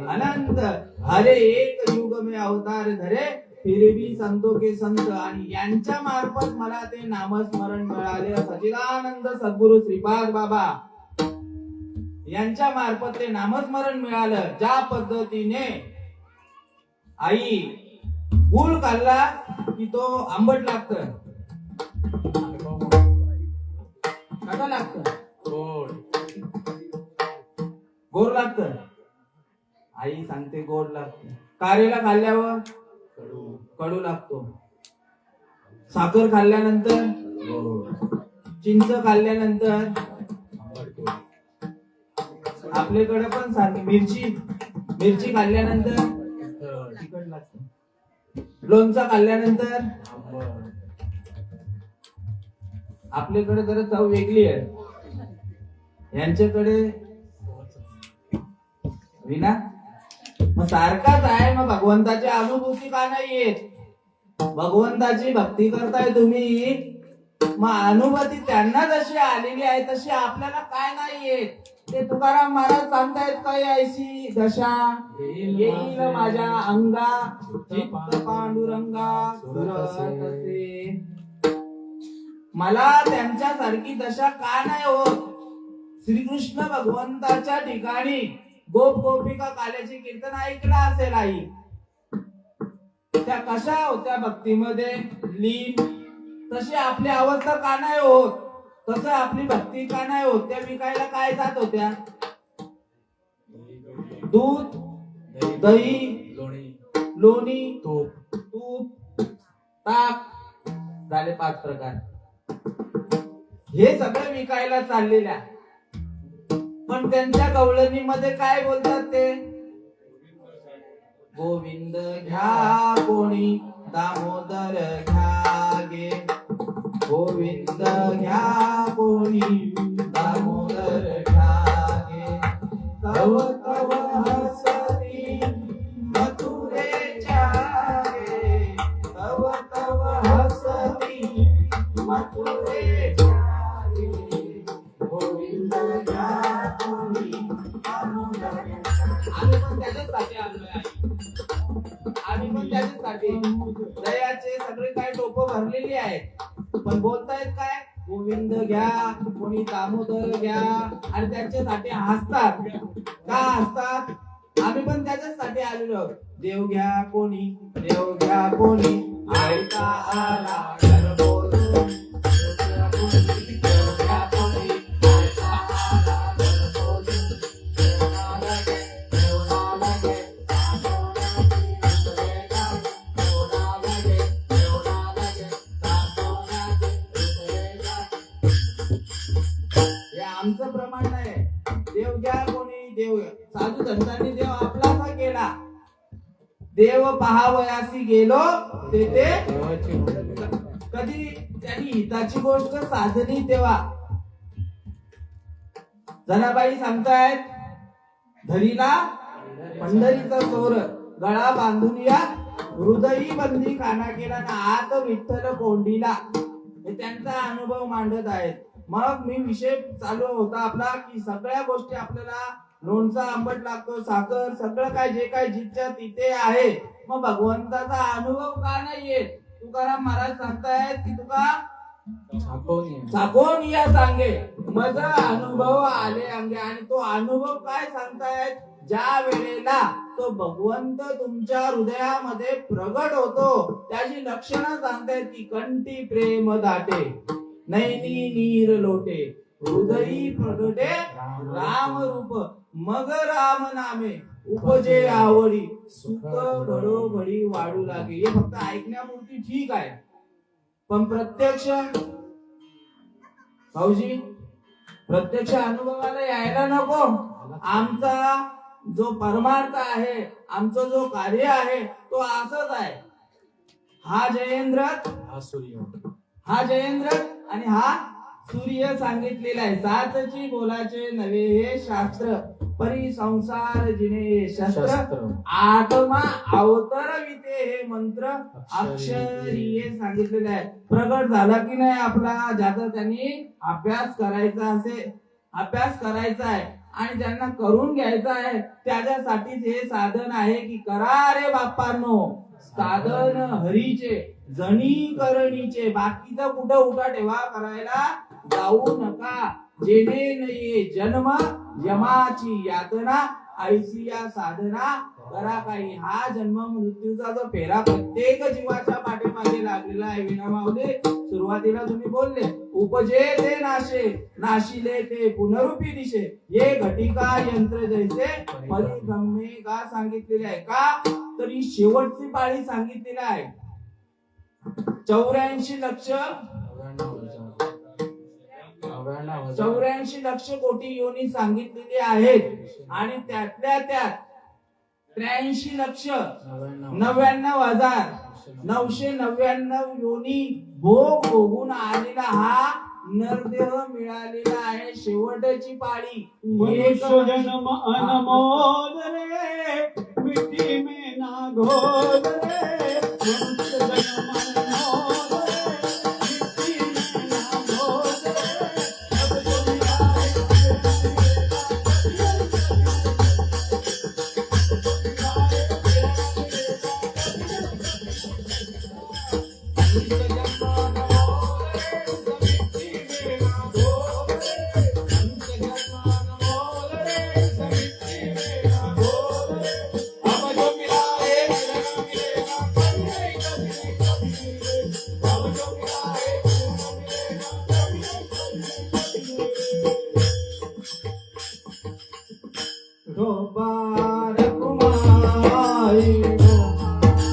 अनंत हरे एक युग में अवतार धरे फिर भी संतो के संत. आणि यांच्या मार्फत मला ते नामस्मरण मिळाले. सच्चिदानंद सद्गुरु श्रीपाद बाबा यांच्या मार्फत ते नामस्मरण मिळालं. ज्या पद्धतीने आई गुळ खाल्ला की तो आंबट लागत, कसं लागत? गोड लागत. आई सांगते गोड लागत. कारेला खाल्ल्यावर कडू लागतो. साखर खाल्ल्यानंतर, चिंच खाल्ल्यानंतर, आपल्याकडे पण सारखी मिरची खाल्ल्यानंतर तिखट लागतं. लोणचं खाल्ल्यानंतर आपल्याकडे जरा चव वेगळी आहे, यांच्याकडे विना. मग सारखाच आहे. मग भगवंताची अनुभूती का नाही येत? भगवंताची भक्ती करताय तुम्ही, मग अनुभूती त्यांना जशी आलेली आहे तशी आपल्याला काय नाही येत? ते तुकाराम महाराज सांगतायत काय, ऐशी दशा येईल माझ्या अंगा, चित्त पांडुरंगा सुरतसे. मला त्यांच्यासारखी दशा का नाही होत? श्रीकृष्ण भगवंताच्या ठिकाणी गोप गोपिका काल्याचे कीर्तन ऐकलं असेल आई, त्या कशा होत्या भक्तीमध्ये लीन? तशी आपली अवस्था का नाही होत? तसं आपली भक्ती का नाही होत? त्या विकायला काय जात होत्या? दूध, दही, लोणी, तूप, ताक, झाले 5 प्रकार. हे सगळं विकायला चाललेल्या. पण त्यांच्या गवळणीमध्ये काय बोलतात ते? गोविंद घ्या कोणी, दामोदर घ्या गे. गोविंद घ्या कोणी, दामोदर घ्या गे. तव तव हसती मथुरेच्या गे. तव तव हसती मथुरेच्या गे. गोविंद घ्या कोणी, दामोदर घ्या. आम्ही पण त्याच्यासाठी आलोय आई. आम्ही पण त्याच्यासाठी. दयाचे सगळे काय टोप भरलेली आहेत, पण बोलतायत काय? गोविंद घ्या कोणी, दामोदर घ्या. आणि त्यांच्यासाठी हसतात. का हसतात? आम्ही पण त्याच्यासाठी आलेलो. देव घ्या कोणी, देव घ्या कोणी, ऐका आला घर बोलून. देव घ्या कोणी, ऐका आला घर बोलून. आमचं प्रमाण नाही. देव घ्या कोणी, देव. साधू संतांनी देव आपलासा केला. देव पहावयासी गेलो तेथे कधी त्यांनी हिताची गोष्ट साधली तेव्हा. जनाबाई सांगतायत, धरीला पंढरीचा चोर, गळा बांधून या हृदयी बंदी काना केला ना आत विठ्ठल कोंडीला. हे त्यांचा अनुभव मांडत आहेत. मग मी विषय चालू होता आपला की सगळ्या गोष्टी आपल्याला लोणचा आंबट लागतो, साखर, सगळं काय जे काय जिथच्या तिथे आहे. मग भगवंताचा अनुभव का नाही येत? तुकाराम महाराज सांगतायत की तुका चाकोन या सांगे माझा अनुभव आले अंगे. आणि तो अनुभव काय सांगतायत? ज्या वेळेला तो भगवंत तुमच्या हृदयामध्ये प्रगट होतो त्याची लक्षणं सांगतायत की कंठी प्रेम दाटे, नैनी नीर लोटे, हृदयी प्रगटे राम रूप, मग राम नामे उपजे आवडी, सुख घडोघडी वाढू लागे. हे फक्त ऐकण्यापुरती ठीक आहे, पण प्रत्यक्ष भाऊजी प्रत्यक्ष अनुभवाला यायला नको. आमचा जो परमार्थ आहे, आमचं जो कार्य आहे तो असंच आहे. हा जयेंद्र, हा जयेंद्र आणि हा सूर्य सांगितलेला आहे. सातची बोलाचे नवे हे शास्त्र, परी संसार जिने शस्त्र, आत्मा अवतरविते हे मंत्र अक्षरीय सांगितलेले आहे. प्रगट झाला की नाही आपला, ज्याचा त्यांनी अभ्यास करायचा असे अभ्यास करायचा आहे आणि ज्यांना करून घ्यायचा आहे त्याच्यासाठीच हे साधन आहे की करा रे बाप्पांनो साधन हरीचे, जणी करणीचे. बाकीचं कुठं उठा ठेवा करायला जाऊ नका. जेणे नये जन्म यमाची यातना, ऐसी या साधना करा काही. हा जन्म मृत्यूचा जो फेरा प्रत्येक जीवाच्या पाठीमागे लागलेला आहे. विनामावले सुरुवातीला तुम्ही बोलले, उपजे ते नाशे, नाशिले ते पुनरुपी दिशे, हे घटिका यंत्र जैसे परिगम्य का सांगितलेले आहे. का तर ही शेवटची पाळी सांगितलेली आहे. 84 लक्ष 84 लक्ष कोटी योनी सांगितलेली आहेत आणि त्यातल्या त्यात 83,99,999 योनी भोग भोगून आलेला हा नरदेह मिळालेला आहे. शेवटची पाळी मनुष्य जन्म अनमोल रे मिट्टी में ना घोल रे मनुष्य जन्म अनमोल रे मिट्टी में ना घोल रे अब दुनिया गोपाल कुमारी कुमारी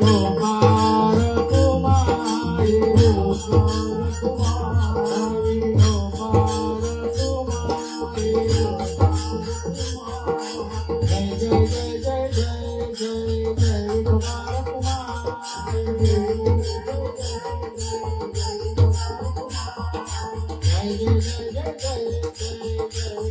गोपाल कुमारी गोपाल कुमारी गोपाल कुमारी जय जय जय जय जय जय जय गोपाल कुमारी जय जय जय जय जय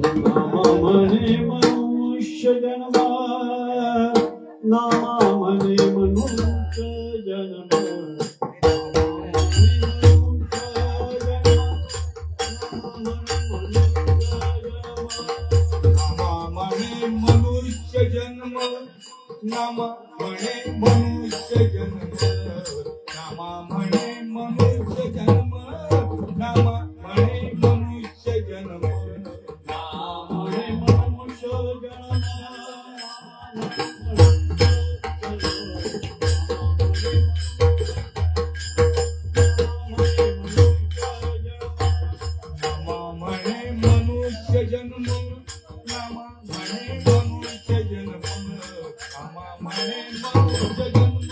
नामामने मनुष्य जन्म नामामने मनुष्य जन्म नामामणे मनुष्य जन्म नामामणे मनुष्य जन्म नामामणे मनुष्य जन्म नामामणे मनुष्य जन्म नामामने मनुष्य जन्म नामामणे मनुष्य जन्म नामामणे मनुष्य जन्म नामामणे मनुष्य जन्म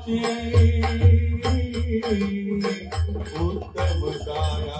उत्तम काया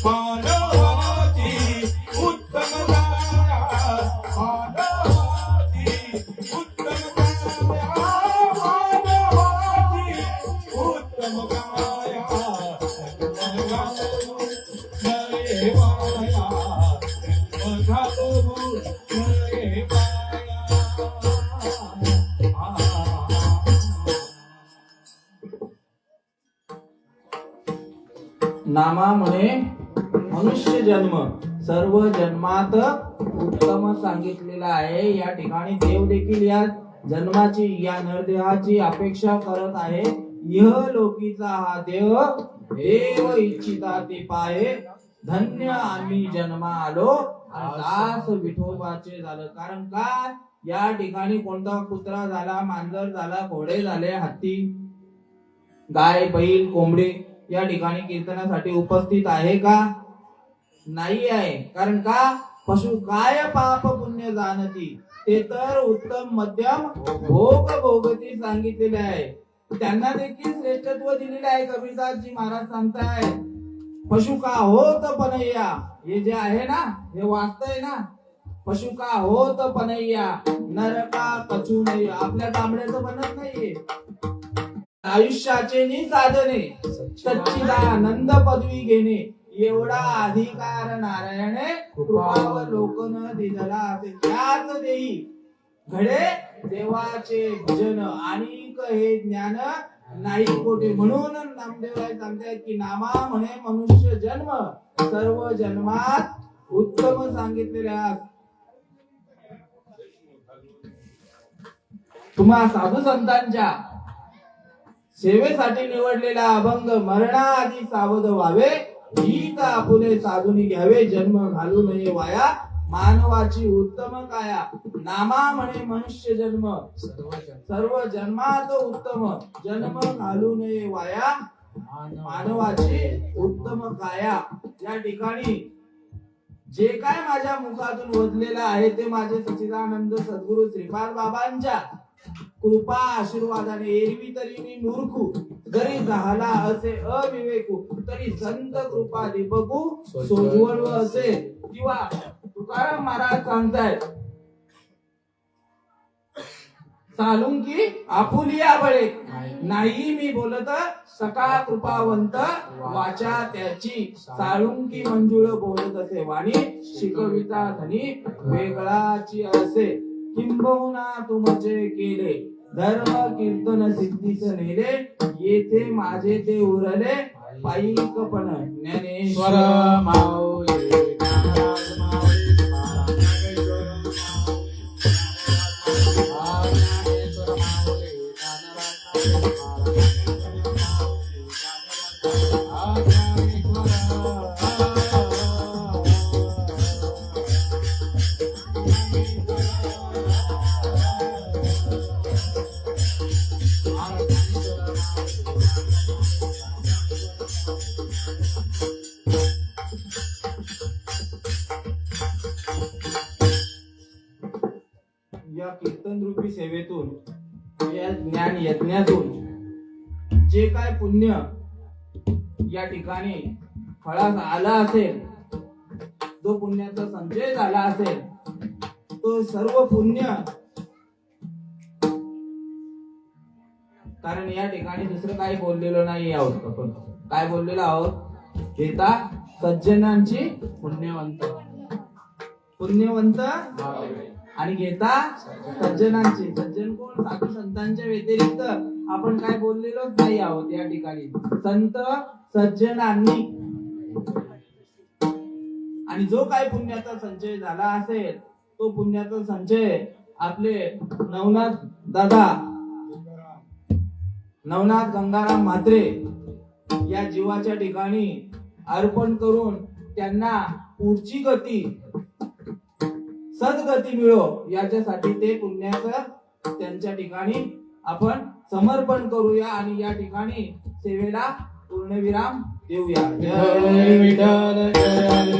मानवाची उत्तम काया मानवाची उत्तम काया मानवाची उत्तम काया नरे वाया मधातो नरे नामा म्हणे मनुष्य जन्म सर्व जन्मात उत्तम सांगितलेला आहे. या ठिकाणी देव देखील या जन्माची या नरदेहाची अपेक्षा करत आहे. इहलोकीचा हा देव देव इच्छिता ते पाहे धन्य आम्ही जन्मा आलो दास विठोबाचे झालं. कारण काय या ठिकाणी कोणता कुत्रा झाला मांजर झाला घोडे झाले हत्ती गाय बैल कोंबडे या ठिकाणी कीर्तनासाठी उपस्थित आहे का? नाही आहे. कारण का पशु काय पाप पुण्य जाणती ते तर उत्तम मध्यम भोग भोगती सांगितलेले आहे. त्यांना देखील श्रेष्ठत्व दिलेले आहे. कबीरदासजी महाराज सांगताय पशु का होत पनैया हे जे आहे ना हे वाचतंय ना पशु का होत पनैया नर का कछु नाही. आपल्या तांबड्याचं बनत नाहीये. आयुष्याचे नि साधने सच्चिदानंद पदवी घेणे एवढा अधिकार नारायणे कृपावर लोक न दिला असे त्याच देई घडे देवाचे भजन आणि हे ज्ञान नाही कोठे. म्हणून नामदेवराय सांगतायत की नामा म्हणे मनुष्य जन्म सर्व जन्मात उत्तम सांगितलेल्या तुम्हा साधू संतांच्या सेवेसाठी निवडलेला अभंग मरणाआधी सावध व्हावे गीत आपुले साधूनी घ्यावे जन्म घालू नये वाया मानवाची उत्तम काया. नामा म्हणे मनुष्य जन्म सर्व जन्मात उत्तम जन्म घालू नये वाया मानवाची उत्तम काया. या ठिकाणी जे काय माझ्या मुखातून ओढलेलं आहे ते माझे सच्चिदानंद सद्गुरु श्रीपाद बाबांच्या कृपा आशीर्वादाने एरवी तरी मी मूर्खू जरी झाला असे अविवेकू तरी संत कृपा दीपकू सोजवळ असे. किंवा तुकाराम महाराज सांगतायत सालुंकी आपुलिया बळे नाही मी बोलत सका कृपावंत वाचा त्याची साळुंकी मंजुळ बोलत असे वाणी शिकविता धनी वेगळाची असे. किंबहुना तुमचे केले धर्म कीर्तन सिद्धीस नेले येथे माझे ते उरले पायिकपण ईश्वर ज्ञानेश्वर माऊली ज्ञानराज माऊली ज्ञानेश्वर माऊली या कीर्तन रूपी सेवेतून या ज्ञान यज्ञातून जे काय पुण्य या ठिकाणी फळास आला असेल, जो पुण्याचा संचय झाला असेल, तो सर्व पुण्य, कारण या ठिकाणी दुसरं काही बोललेलं नाही आहोत आपण, काय बोललेलो आहोत, घेता सज्जनांची पुण्यवंत पुण्यवंत भावे. आणि घेता सज्जनांची. सज्जन कोण? साधू संतांच्या व्यतिरिक्त आपण काय बोललेलोच नाही आहोत या ठिकाणी. संत सज्जनांनी. आणि जो काय पुण्याचा संचय झाला असेल, तो पुण्याचा संचय आपले नवनाथ दादा, नवनाथ गंगाराम म्हात्रे या जीवाच्या ठिकाणी अर्पण करून त्यांना पुढची गती, सद्गती मिळो याच्यासाठी ते पुण्याचं त्यांच्या ठिकाणी आपण समर्पण करूया आणि या ठिकाणी सेवेला पूर्णविराम देऊया. जय विठ्ठल जय